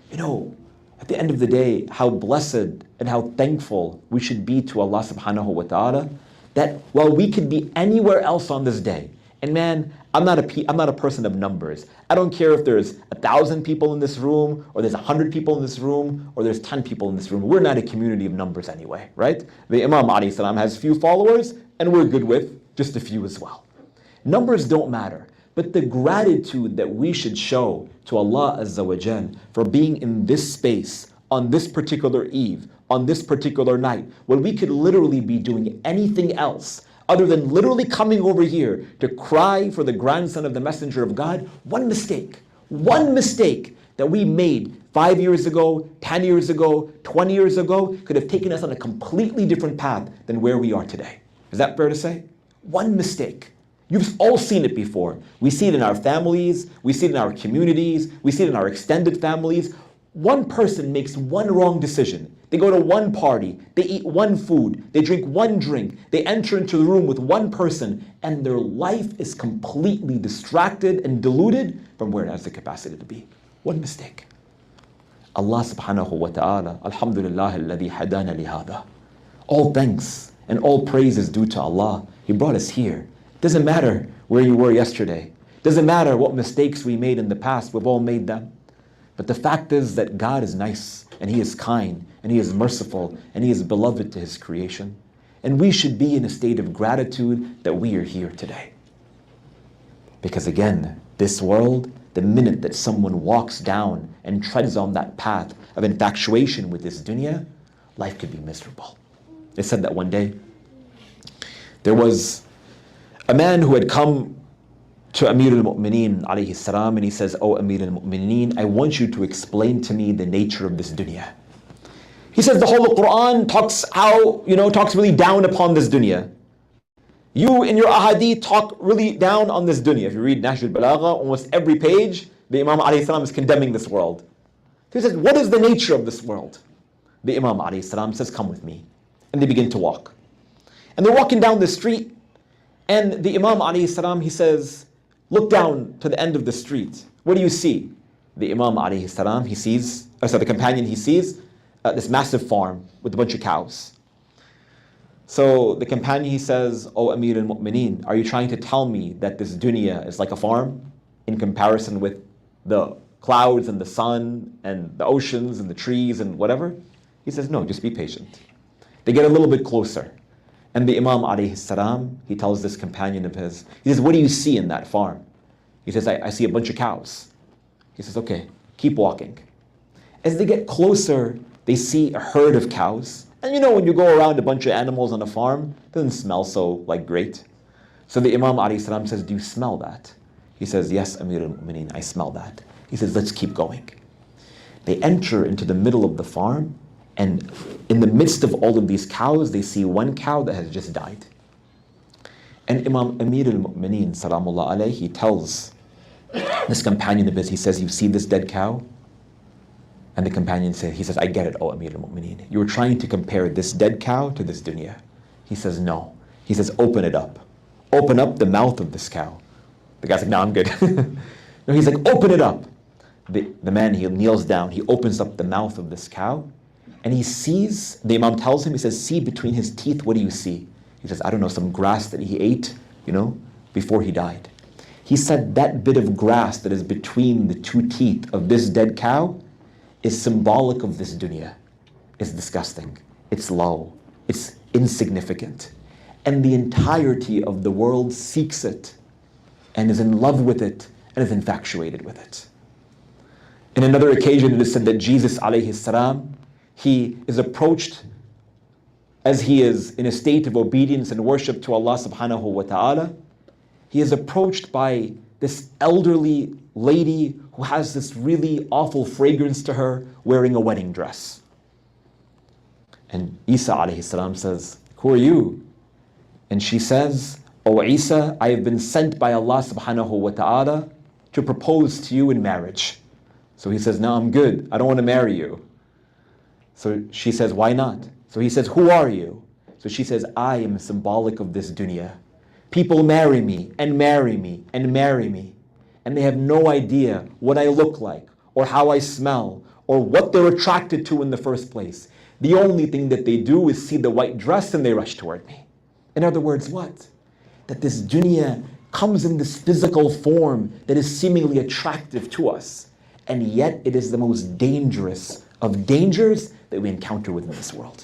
A: You know, at the end of the day, how blessed and how thankful we should be to Allah subhanahu wa ta'ala that while we could be anywhere else on this day, and man, I'm not a person of numbers. I don't care if there's 1,000 people in this room, or there's 100 people in this room, or there's 10 people in this room. We're not a community of numbers anyway, right? The Imam alayhi salam has few followers, and we're good with just a few as well. Numbers don't matter, but the gratitude that we should show to Allah Azza wa Jal for being in this space, on this particular eve, on this particular night, when we could literally be doing anything else other than literally coming over here to cry for the grandson of the Messenger of God. One mistake that we made 5 years ago, 10 years ago, 20 years ago could have taken us on a completely different path than where we are today. Is that fair to say? One mistake. You've all seen it before. We see it in our families, we see it in our communities, we see it in our extended families. One person makes one wrong decision. They go to one party, they eat one food, they drink one drink, they enter into the room with one person, and their life is completely distracted and diluted from where it has the capacity to be. One mistake. Allah subhanahu wa ta'ala, alhamdulillah alladhi hadana lihada. All thanks and all praise is due to Allah. He brought us here. Doesn't matter where you were yesterday. Doesn't matter what mistakes we made in the past, we've all made them. But the fact is that God is nice, and He is kind, and He is merciful, and He is beloved to His creation. And we should be in a state of gratitude that we are here today. Because again, this world, the minute that someone walks down and treads on that path of infatuation with this dunya, life could be miserable. They said that one day, there was a man who had come to Amir al-Mu'mineen alayhi salam, and he says, "Oh Amir al-Mu'mineen, I want you to explain to me the nature of this dunya." He says the whole Quran talks really down upon this dunya. You in your ahadith talk really down on this dunya. If you read Nahj al-Balagha, almost every page, the Imam alayhi salam is condemning this world. He says, what is the nature of this world? The Imam alayhi salam says, come with me. And they begin to walk. And they're walking down the street, and the Imam alayhi salam, he says, look down to the end of the street. What do you see? The Imam alayhi salam, the companion, he sees this massive farm with a bunch of cows. So the companion, he says, "Oh Amir al-Mu'mineen, are you trying to tell me that this dunya is like a farm in comparison with the clouds and the sun and the oceans and the trees and whatever?" He says, "No, just be patient." They get a little bit closer. And the Imam alayhi salam, he tells this companion of his, he says, "What do you see in that farm?" He says, I see a bunch of cows." He says, "Okay, keep walking." As they get closer, they see a herd of cows. And you know, when you go around a bunch of animals on a farm, it doesn't smell so great. So the Imam alayhi salam says, "Do you smell that?" He says, "Yes, Amir al-Mu'mineen, I smell that." He says, "Let's keep going." They enter into the middle of the farm, and in the midst of all of these cows, they see one cow that has just died. And Imam Amir al-Mu'mineen, salamullah alayhi, he tells this companion of his, he says, "You see this dead cow?" And the companion says, he says, "I get it, oh Amir al-Mu'mineen. You were trying to compare this dead cow to this dunya." He says, "No." He says, "Open it up. Open up the mouth of this cow." The guy's like, "No, I'm good." No, he's like, "Open it up." The man, he kneels down, he opens up the mouth of this cow, and he sees, the Imam tells him, he says, "See between his teeth, what do you see?" He says, "I don't know, some grass that he ate, before he died. He said that bit of grass that is between the two teeth of this dead cow is symbolic of this dunya. It's disgusting. It's low. It's insignificant. And the entirety of the world seeks it and is in love with it and is infatuated with it. In another occasion, it is said that Jesus alayhi salam, he is approached as he is in a state of obedience and worship to Allah subhanahu wa ta'ala. He is approached by this elderly lady who has this really awful fragrance to her, wearing a wedding dress. And Isa alayhi salam says, "Who are you?" And she says, "O Isa, I have been sent by Allah subhanahu wa ta'ala to propose to you in marriage." So he says, "No, I'm good. I don't want to marry you." So she says, "Why not?" So he says, "Who are you?" So she says, "I am symbolic of this dunya. People marry me and marry me and marry me, and they have no idea what I look like or how I smell or what they're attracted to in the first place. The only thing that they do is see the white dress and they rush toward me." In other words, what? That this dunya comes in this physical form that is seemingly attractive to us, and yet it is the most dangerous of dangers that we encounter within this world.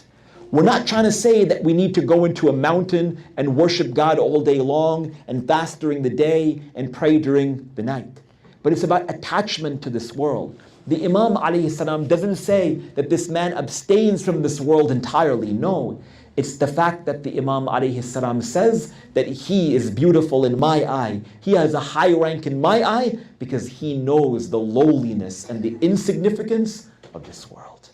A: We're not trying to say that we need to go into a mountain and worship God all day long and fast during the day and pray during the night. But it's about attachment to this world. The Imam alayhi salam doesn't say that this man abstains from this world entirely. No, it's the fact that the Imam alayhi salam says that he is beautiful in my eye. He has a high rank in my eye because he knows the lowliness and the insignificance of this world.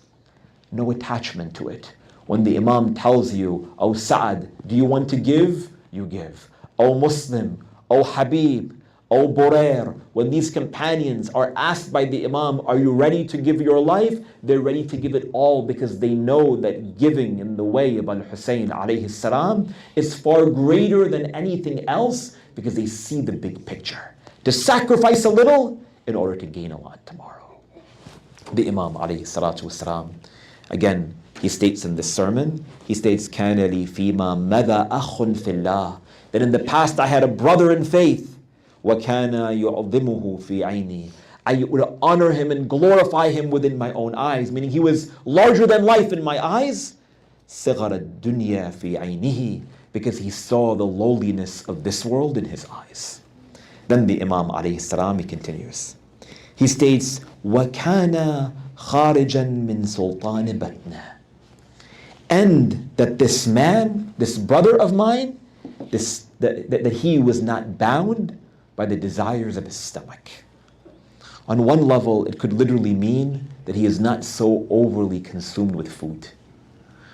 A: No attachment to it. When the Imam tells you, "O Sa'ad, do you want to give?" You give. "O Muslim, O Habib, O Burair," when these companions are asked by the Imam, "Are you ready to give your life?" They're ready to give it all because they know that giving in the way of Al-Hussein alayhi salam is far greater than anything else because they see the big picture. To sacrifice a little in order to gain a lot tomorrow. The Imam alayhi salatu wasalam, again, he states in this sermon, he states, "Kana li fima madha akhun fillah," that in the past I had a brother in faith. وَكَانَ يُعْظِمُهُ فِي عَيْنِي, I would honor him and glorify him within my own eyes, meaning he was larger than life in my eyes. صِغَرَ الدُّنْيَا فِي عَيْنِهِ, because he saw the lowliness of this world in his eyes. Then the Imam alayhi salam, he continues. He states, وَكَانَ خَارِجًا مِنْ سُلْطَانِ بَطْنَهِ, and that this man, this brother of mine, that he was not bound by the desires of his stomach. On one level, it could literally mean that he is not so overly consumed with food.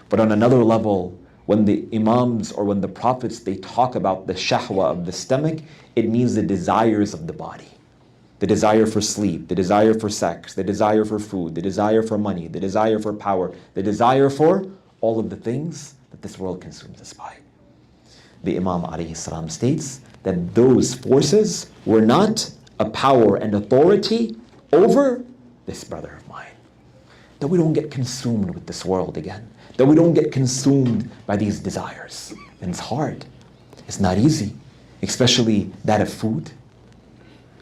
A: But on another level, when the Imams or when the Prophets, they talk about the shahwa of the stomach, it means the desires of the body. The desire for sleep, the desire for sex, the desire for food, the desire for money, the desire for power, the desire for all of the things that this world consumes us by. The Imam alayhi salam states that those forces were not a power and authority over this brother of mine. That we don't get consumed with this world again. That we don't get consumed by these desires. And it's hard. It's not easy. Especially that of food.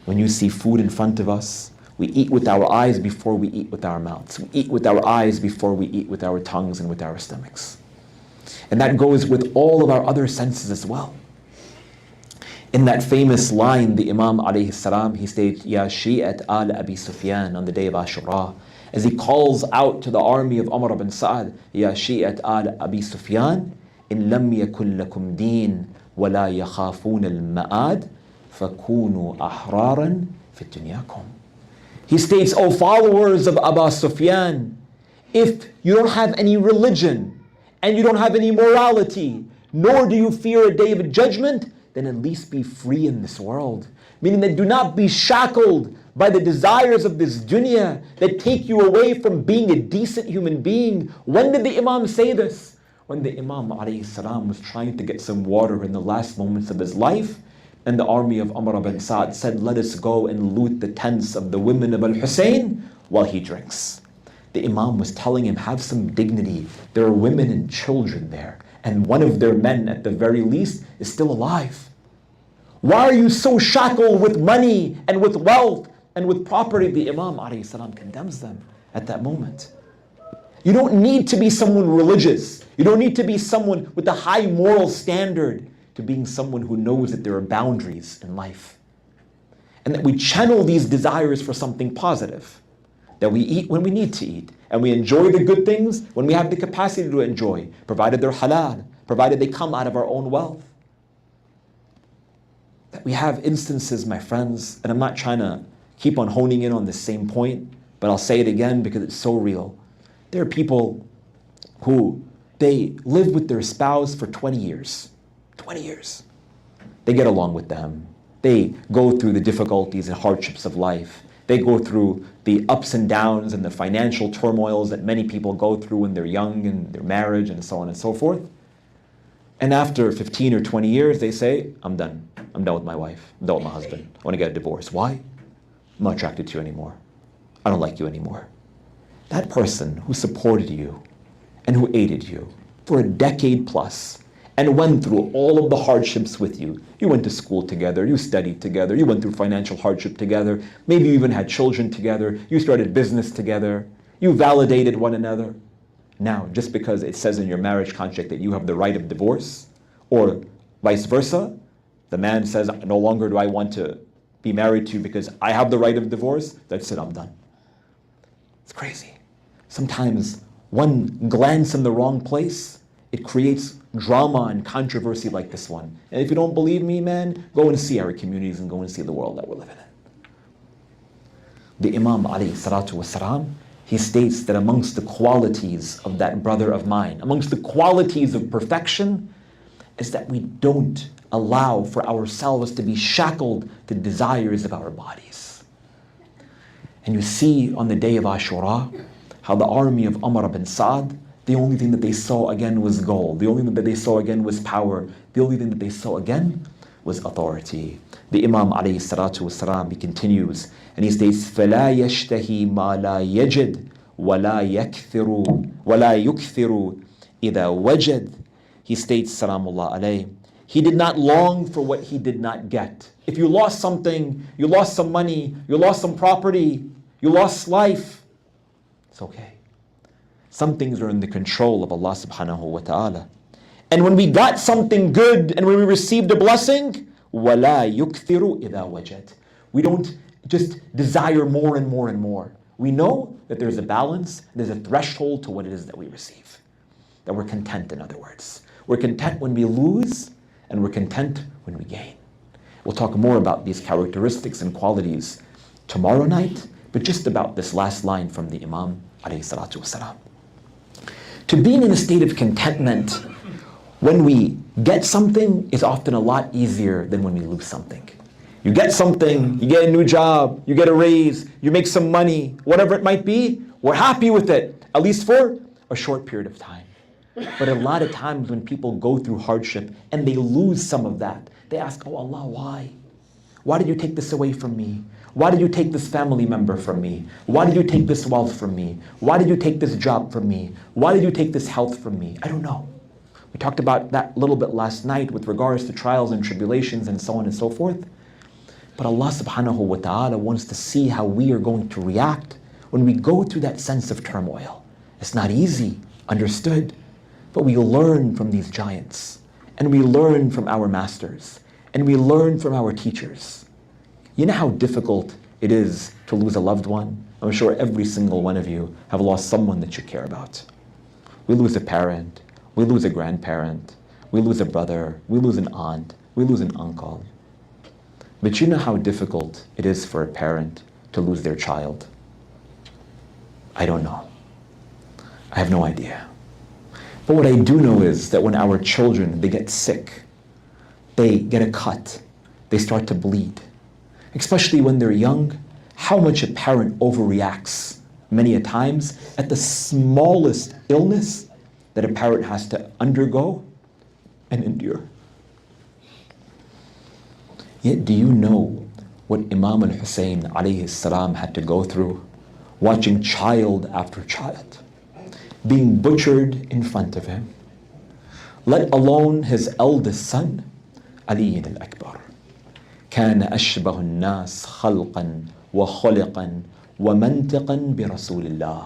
A: When you see food in front of us, we eat with our eyes before we eat with our mouths. We eat with our eyes before we eat with our tongues and with our stomachs. And that goes with all of our other senses as well. In that famous line, the Imam alayhi salam, he states, "Ya Shi'at al Abi Sufyan," on the day of Ashura, as he calls out to the army of Umar ibn Sa'ad, "Ya Shi'at al Abi Sufyan, in lam yakun lakum deen wa la yakhafun al-ma'ad, fakunu ahraran fi dunyakum." He states, "O followers of Abu Sufyan, if you don't have any religion, and you don't have any morality, nor do you fear a day of judgment, then at least be free in this world." Meaning that do not be shackled by the desires of this dunya that take you away from being a decent human being. When did the Imam say this? When the Imam alayhi salam was trying to get some water in the last moments of his life, and the army of Umar ibn Sa'ad said, "Let us go and loot the tents of the women of Al-Hussein while he drinks." The Imam was telling him, have some dignity. There are women and children there. And one of their men, at the very least, is still alive. Why are you so shackled with money and with wealth and with property? The Imam alayhi salam condemns them at that moment. You don't need to be someone religious. You don't need to be someone with a high moral standard to being someone who knows that there are boundaries in life. And that we channel these desires for something positive. That we eat when we need to eat. And we enjoy the good things when we have the capacity to enjoy, provided they're halal, provided they come out of our own wealth. That we have instances, my friends, and I'm not trying to keep on honing in on the same point, but I'll say it again because it's so real. There are people who they live with their spouse for 20 years. 20 years. They get along with them. They go through the difficulties and hardships of life. They go through the ups and downs and the financial turmoils that many people go through when they're young and their marriage and so on and so forth. And after 15 or 20 years, they say, I'm done. I'm done with my wife. I'm done with my husband. I want to get a divorce. Why? I'm not attracted to you anymore. I don't like you anymore. That person who supported you and who aided you for a decade plus and went through all of the hardships with you. You went to school together, you studied together, you went through financial hardship together, maybe you even had children together, you started business together, you validated one another. Now, just because it says in your marriage contract that you have the right of divorce, or vice versa, the man says, no longer do I want to be married to you because I have the right of divorce, that's it, I'm done. It's crazy. Sometimes one glance in the wrong place, it creates drama and controversy like this one. And if you don't believe me, man, go and see our communities and go and see the world that we're living in. The Imam alayhi salatu wasalam, he states that amongst the qualities of that brother of mine, amongst the qualities of perfection, is that we don't allow for ourselves to be shackled to desires of our bodies. And you see on the day of Ashura, how the army of Umar ibn Sa'd, the only thing that they saw again was gold. The only thing that they saw again was power. The only thing that they saw again was authority. The Imam alayhi salatu wasalam, he continues and he states, فَلَا يَشْتَهِي مَا لَا يَجِدْ وَلَا يُكْثِرُ إِذَا وَجَدْ. He states, salamullah alayhi, he did not long for what he did not get. If you lost something, you lost some money, you lost some property, you lost life, it's okay. Some things are in the control of Allah subhanahu wa ta'ala. And when we got something good and when we received a blessing, وَلَا يُكْثِرُ إِذَا وَجَدْ. We don't just desire more and more and more. We know that there's a balance, there's a threshold to what it is that we receive. That we're content, in other words. We're content when we lose, and we're content when we gain. We'll talk more about these characteristics and qualities tomorrow night, but just about this last line from the Imam alayhi salatu wasalam. To being in a state of contentment when we get something is often a lot easier than when we lose something. You get something, you get a new job, you get a raise, you make some money, whatever it might be, we're happy with it, at least for a short period of time. But a lot of times when people go through hardship and they lose some of that, they ask, oh Allah, why? Why did you take this away from me? Why did you take this family member from me? Why did you take this wealth from me? Why did you take this job from me? Why did you take this health from me? I don't know. We talked about that a little bit last night with regards to trials and tribulations and so on and so forth. But Allah subhanahu wa ta'ala wants to see how we are going to react when we go through that sense of turmoil. It's not easy, understood, but we learn from these giants, and we learn from our masters, and we learn from our teachers. You know how difficult it is to lose a loved one? I'm sure every single one of you have lost someone that you care about. We lose a parent, we lose a grandparent, we lose a brother, we lose an aunt, we lose an uncle. But you know how difficult it is for a parent to lose their child? I don't know. I have no idea. But what I do know is that when our children, they get sick, they get a cut, they start to bleed, especially when they're young, how much a parent overreacts many a times at the smallest illness that a parent has to undergo and endure. Yet do you know what Imam al-Hussein alayhi salam had to go through, watching child after child being butchered in front of him, let alone his eldest son, Ali al-Akbar. كان أشبه الناس خلقا وخلقا ومنطقا برسول الله.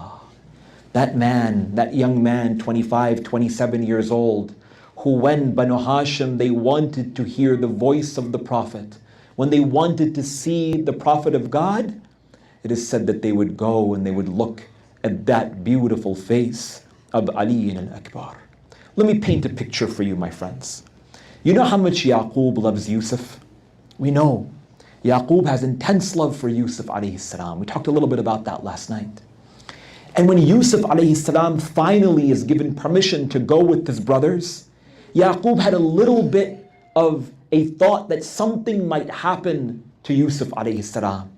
A: That man, that young man, 25, 27 years old, who when Banu Hashim, they wanted to hear the voice of the Prophet, when they wanted to see the Prophet of God, it is said that they would go and they would look at that beautiful face of Ali al-Akbar. Let me paint a picture for you, my friends. You know how much Yaqub loves Yusuf? We know Yaqub has intense love for Yusuf alayhi salam. We talked a little bit about that last night. And when Yusuf alayhi salam finally is given permission to go with his brothers, Yaqub had a little bit of a thought that something might happen to Yusuf alayhi salam.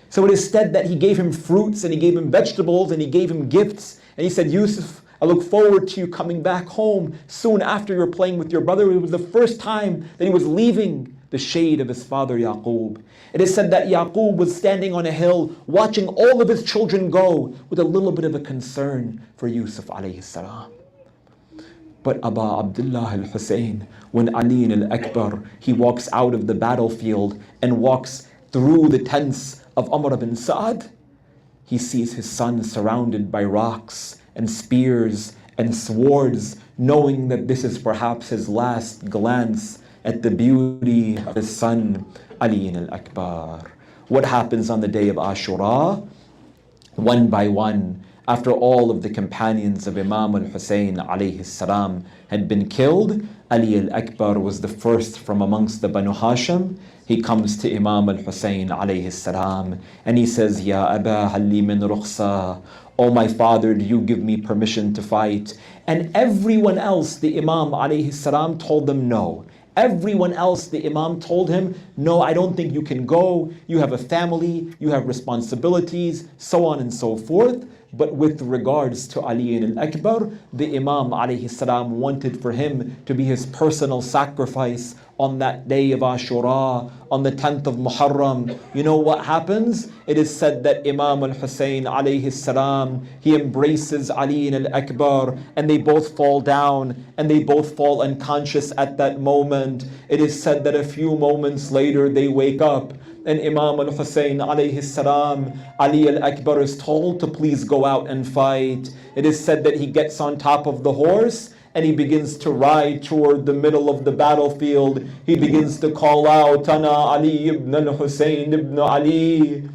A: So it is said that he gave him fruits and he gave him vegetables and he gave him gifts. And he said, Yusuf, I look forward to you coming back home soon after you're playing with your brother. It was the first time that he was leaving the shade of his father Yaqub. It is said that Yaqub was standing on a hill watching all of his children go with a little bit of a concern for Yusuf alayhi salam. But Aba Abdullah al-Hussein, when Ali al-Akbar, he walks out of the battlefield and walks through the tents of Umar ibn Sa'd, he sees his son surrounded by rocks and spears and swords, knowing that this is perhaps his last glance at the beauty of his son, Ali al-Akbar. What happens on the day of Ashura? One by one, after all of the companions of Imam al-Hussein alayhi salam had been killed, Ali al-Akbar was the first from amongst the Banu Hashim. He comes to Imam al-Hussein alayhi salam and he says, Ya Aba Halli min rukhsa, oh my father, do you give me permission to fight? And everyone else, the Imam alayhi salam told them no. Everyone else, the Imam told him, no, I don't think you can go. You have a family, you have responsibilities, so on and so forth. But with regards to Ali al-Akbar, the Imam alayhi salam wanted for him to be his personal sacrifice on that day of Ashura, on the 10th of Muharram. You know what happens? It is said that Imam al-Hussein alayhi salam, he embraces Ali al-Akbar and they both fall down and they both fall unconscious at that moment. It is said that a few moments later they wake up. And Imam al-Hussein alayhi salam, Ali al-Akbar is told to please go out and fight. It is said that he gets on top of the horse and he begins to ride toward the middle of the battlefield. He begins to call out, Ana Ali ibn al-Hussein ibn Ali.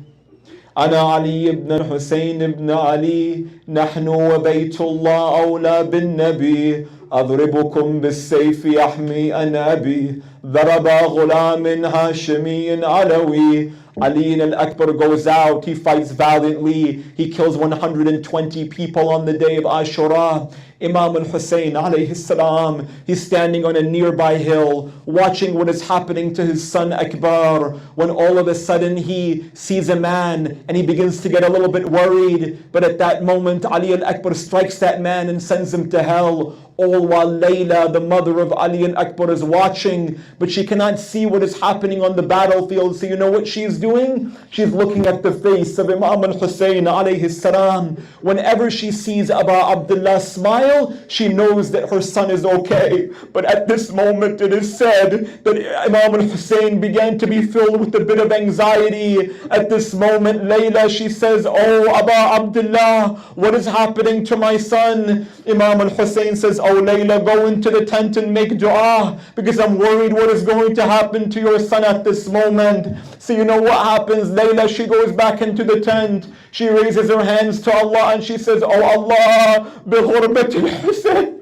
A: Ana Ali ibn al-Hussein ibn Ali. Nahnu wa baytullah awla bin nabi. أضربكم بالسيف يحمي أن أبي ضرب غلام هاشمي علوي. Ali al-Akbar goes out, he fights valiantly, he kills 120 people on the day of Ashura. Imam al-Hussein alayhi salam, he's standing on a nearby hill, watching what is happening to his son Akbar, when all of a sudden he sees a man and he begins to get a little bit worried. But at that moment, Ali al-Akbar strikes that man and sends him to hell. All while Layla, the mother of Ali al-Akbar, is watching, but she cannot see what is happening on the battlefield. So you know what she's doing? She's looking at the face of Imam al-Hussein alayhi salam. Whenever she sees Aba Abdullah smile, she knows that her son is okay. But at this moment it is said that Imam al-Hussein began to be filled with a bit of anxiety. At this moment, Layla, she says, oh Aba Abdullah, what is happening to my son? Imam al-Hussein says, oh Layla, go into the tent and make dua, because I'm worried what is going to happen to your son at this moment. So you know what happens? Layla, she goes back into the tent. She raises her hands to Allah and she says, oh Allah, bi-ghurbat al-Hussein,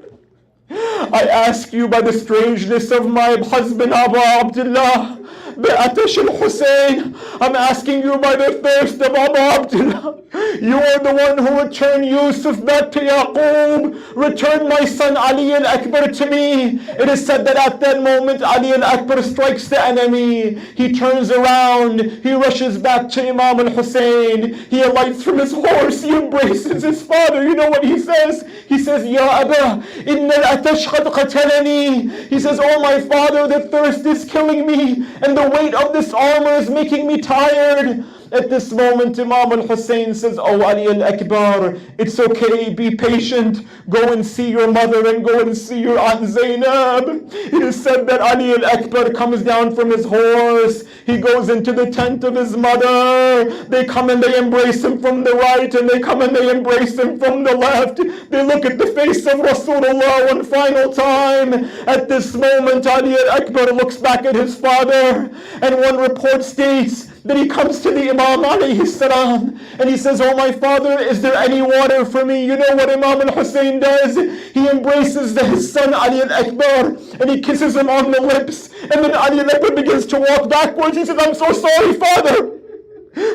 A: I ask you by the strangeness of my husband Abu Abdullah, bi-atash al-Hussein, I'm asking you by the thirst of Abu Abdullah, you are the one who returned Yusuf back to Yaqub. Return my son Ali al-Akbar to me. It is said that at that moment Ali al-Akbar strikes the enemy. He turns around. He rushes back to Imam al-Hussein. He alights from his horse. He embraces his father. You know what he says? He says, Ya Aba, inna al-atash qad qatalani. He says, oh my father, the thirst is killing me and the weight of this armor is making me tired.
C: At this moment, Imam al-Hussein says, "Oh Ali al-Akbar, it's okay, be patient. Go and see your mother and go and see your Aunt Zainab." It is said that Ali al-Akbar comes down from his horse. He goes into the tent of his mother. They come and they embrace him from the right, and they come and they embrace him from the left. They look at the face of Rasulullah one final time. At this moment, Ali al-Akbar looks back at his father, and one report states that he comes to the Imam alayhi salam and he says, "Oh my father, is there any water for me?" You know what Imam al-Hussein does? He embraces his son Ali al-Akbar and he kisses him on the lips, and then Ali al-Akbar begins to walk backwards. He says, "I'm so sorry, father.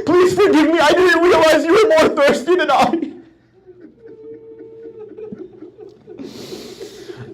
C: Please forgive me. I didn't realize you were more thirsty than I."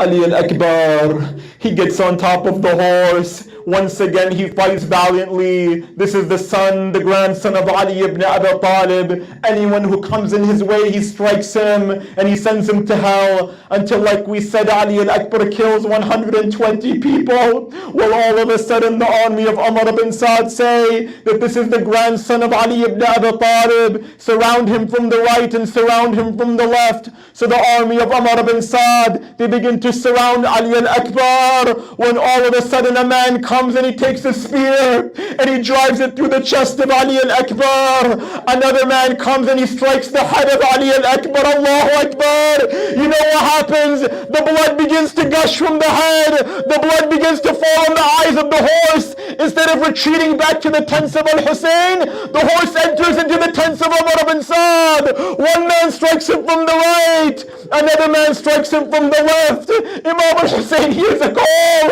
C: Ali al-Akbar, he gets on top of the horse. Once again, he fights valiantly. This is the son, the grandson of Ali ibn Abi Talib. Anyone who comes in his way, he strikes him and he sends him to hell. Until, like we said, Ali al-Akbar kills 120 people. Well, all of a sudden, the army of Umar ibn Sa'd say that this is the grandson of Ali ibn Abi Talib. Surround him from the right and surround him from the left. So the army of Umar ibn Sa'd, they begin to surround Ali al-Akbar, when all of a sudden a man comes and he takes a spear and he drives it through the chest of Ali al-Akbar. Another man comes and he strikes the head of Ali al-Akbar. Allahu Akbar. You know what happens? The blood begins to gush from the head. The blood begins to fall on the eyes of the horse. Instead of retreating back to the tents of al-Hussein, the horse enters into the tents of Umar ibn Sa'd. One man strikes him from the right. Another man strikes him from the left. Imam al-Hussein hears a call.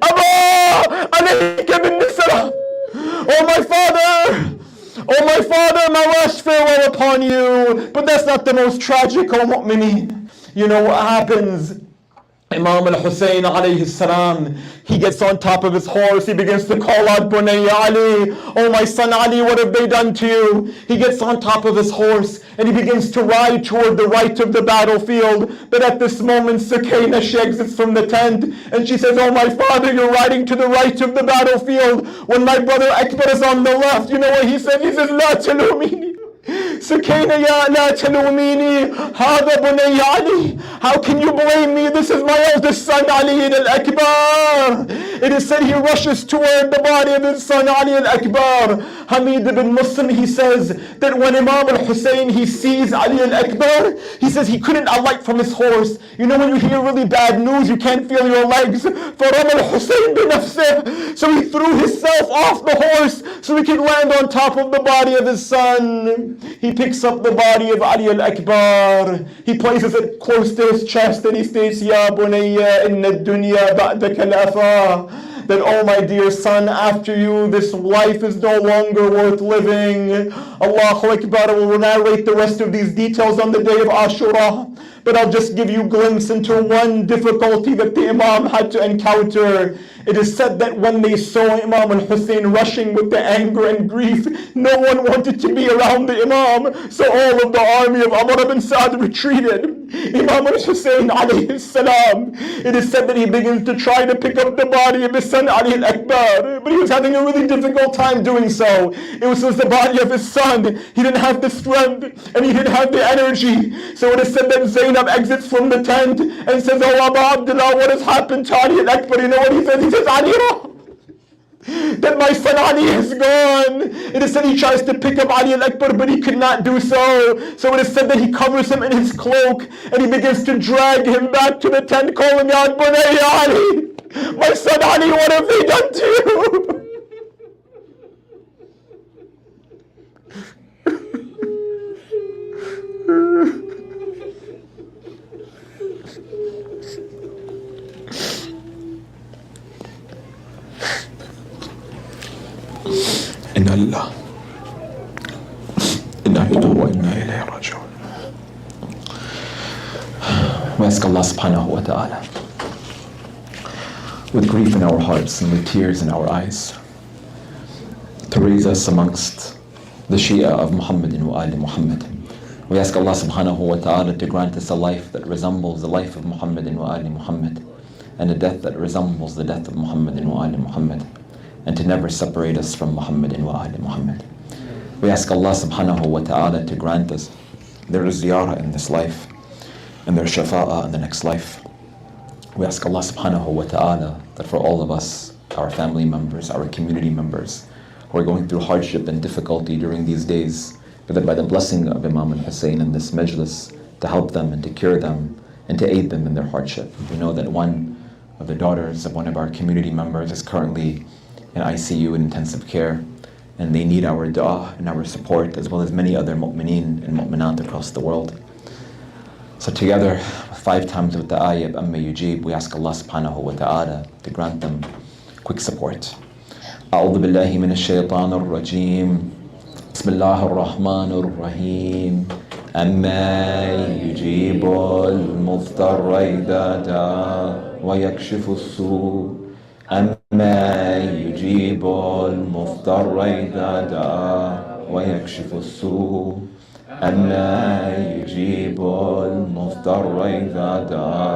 C: Abba! Oh my father! Oh my father, my last farewell upon you. But that's not the most tragic, O mu'mineen. You know what happens? Imam al-Hussein alayhi salam, he gets on top of his horse, he begins to call out, "Bunayya Ali, oh my son Ali, what have they done to you?" He gets on top of his horse and he begins to ride toward the right of the battlefield. But at this moment, Sakina, she exits from the tent and she says, "Oh my father, you're riding to the right of the battlefield when my brother Akbar is on the left." You know what he said? He says, "La talumini. Sakina ya la talumini. Hada bunayya Ali. How can you blame me? This is my eldest son Ali al-Akbar." It is said he rushes toward the body of his son Ali al-Akbar. Hamid ibn Muslim, he says that when Imam al-Hussein, he sees Ali al-Akbar, he says he couldn't alight from his horse. You know when you hear really bad news, you can't feel your legs. فَرَمَى الْحُسَيْنُ بِنَفْسِهِ. So he threw himself off the horse so he could land on top of the body of his son. He picks up the body of Ali al-Akbar. He places it close to his chest and he states, "Ya bunayya inna ad-dunya ba'daka al-afa." That, "Oh my dear son, after you, this life is no longer worth living." Allahu Akbar. I will narrate the rest of these details on the day of Ashura, but I'll just give you a glimpse into one difficulty that the Imam had to encounter. It is said that when they saw Imam al-Hussein rushing with the anger and grief, no one wanted to be around the Imam, so all of the army of Umar ibn Sa'd retreated. Imam al-Hussein alayhi salam, it is said that he begins to try to pick up the body of his son Ali al-Akbar, but he was having a really difficult time doing so. It was the body of his son. He didn't have the strength and he didn't have the energy. So it is said that Zainab exits from the tent and says, "Oh Abu Abdullah, what has happened to Ali al-Akbar?" You know what he says? He says, "Alira, that my son Ali is gone." It is said he tries to pick up Ali al-Akbar, but he could not do so. So it is said that he covers him in his cloak and he begins to drag him back to the tent, calling out, "Bunayya Ali, my son Ali, what have they done to you?" Inna Allah, inna lillahi wa inna ilayhi raji'un. We ask Allah subhanahu wa ta'ala, with grief in our hearts and with tears in our eyes, to raise us amongst the Shia of Muhammadin wa Ali Muhammad. We ask Allah subhanahu wa ta'ala to grant us a life that resembles the life of Muhammadin wa Ali Muhammad, and a death that resembles the death of Muhammadin wa Ali Muhammad, and to never separate us from Muhammadin wa Ali Muhammad.
A: We ask Allah subhanahu wa ta'ala to grant us their ziyarah in this life and their shafa'ah in the next life. We ask Allah subhanahu wa ta'ala that for all of us, our family members, our community members, who are going through hardship and difficulty during these days, that by the blessing of Imam al-Hussein in this majlis, to help them and to cure them and to aid them in their hardship. We know that one of the daughters of one of our community members is currently in ICU in intensive care, and they need our dua and our support, as well as many other mu'mineen and mu'minat across the world. So together, 5 times with the ayah of Amma Yujib, we ask Allah subhanahu wa ta'ala to grant them quick support. أعوذ بالله من الشيطان الرجيم بسم الله الرحمن الرحيم أما يجيب المضطر إذا دعا ويكشف السوء أما يجيب المضطر إذا دعا ويكشف السوء أما يجيب المضطر إذا دعا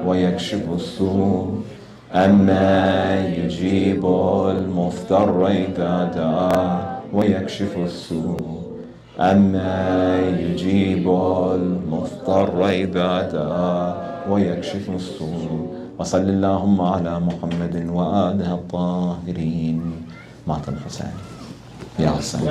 A: ويكشف السوء أما يجيب المضطر إذا دعا ويكشف السوء أما يجيب المضطر إذا دعا ويكشف السوء وصل اللهم على محمد وآله الطاهرين. مات الحسين. يا حسين.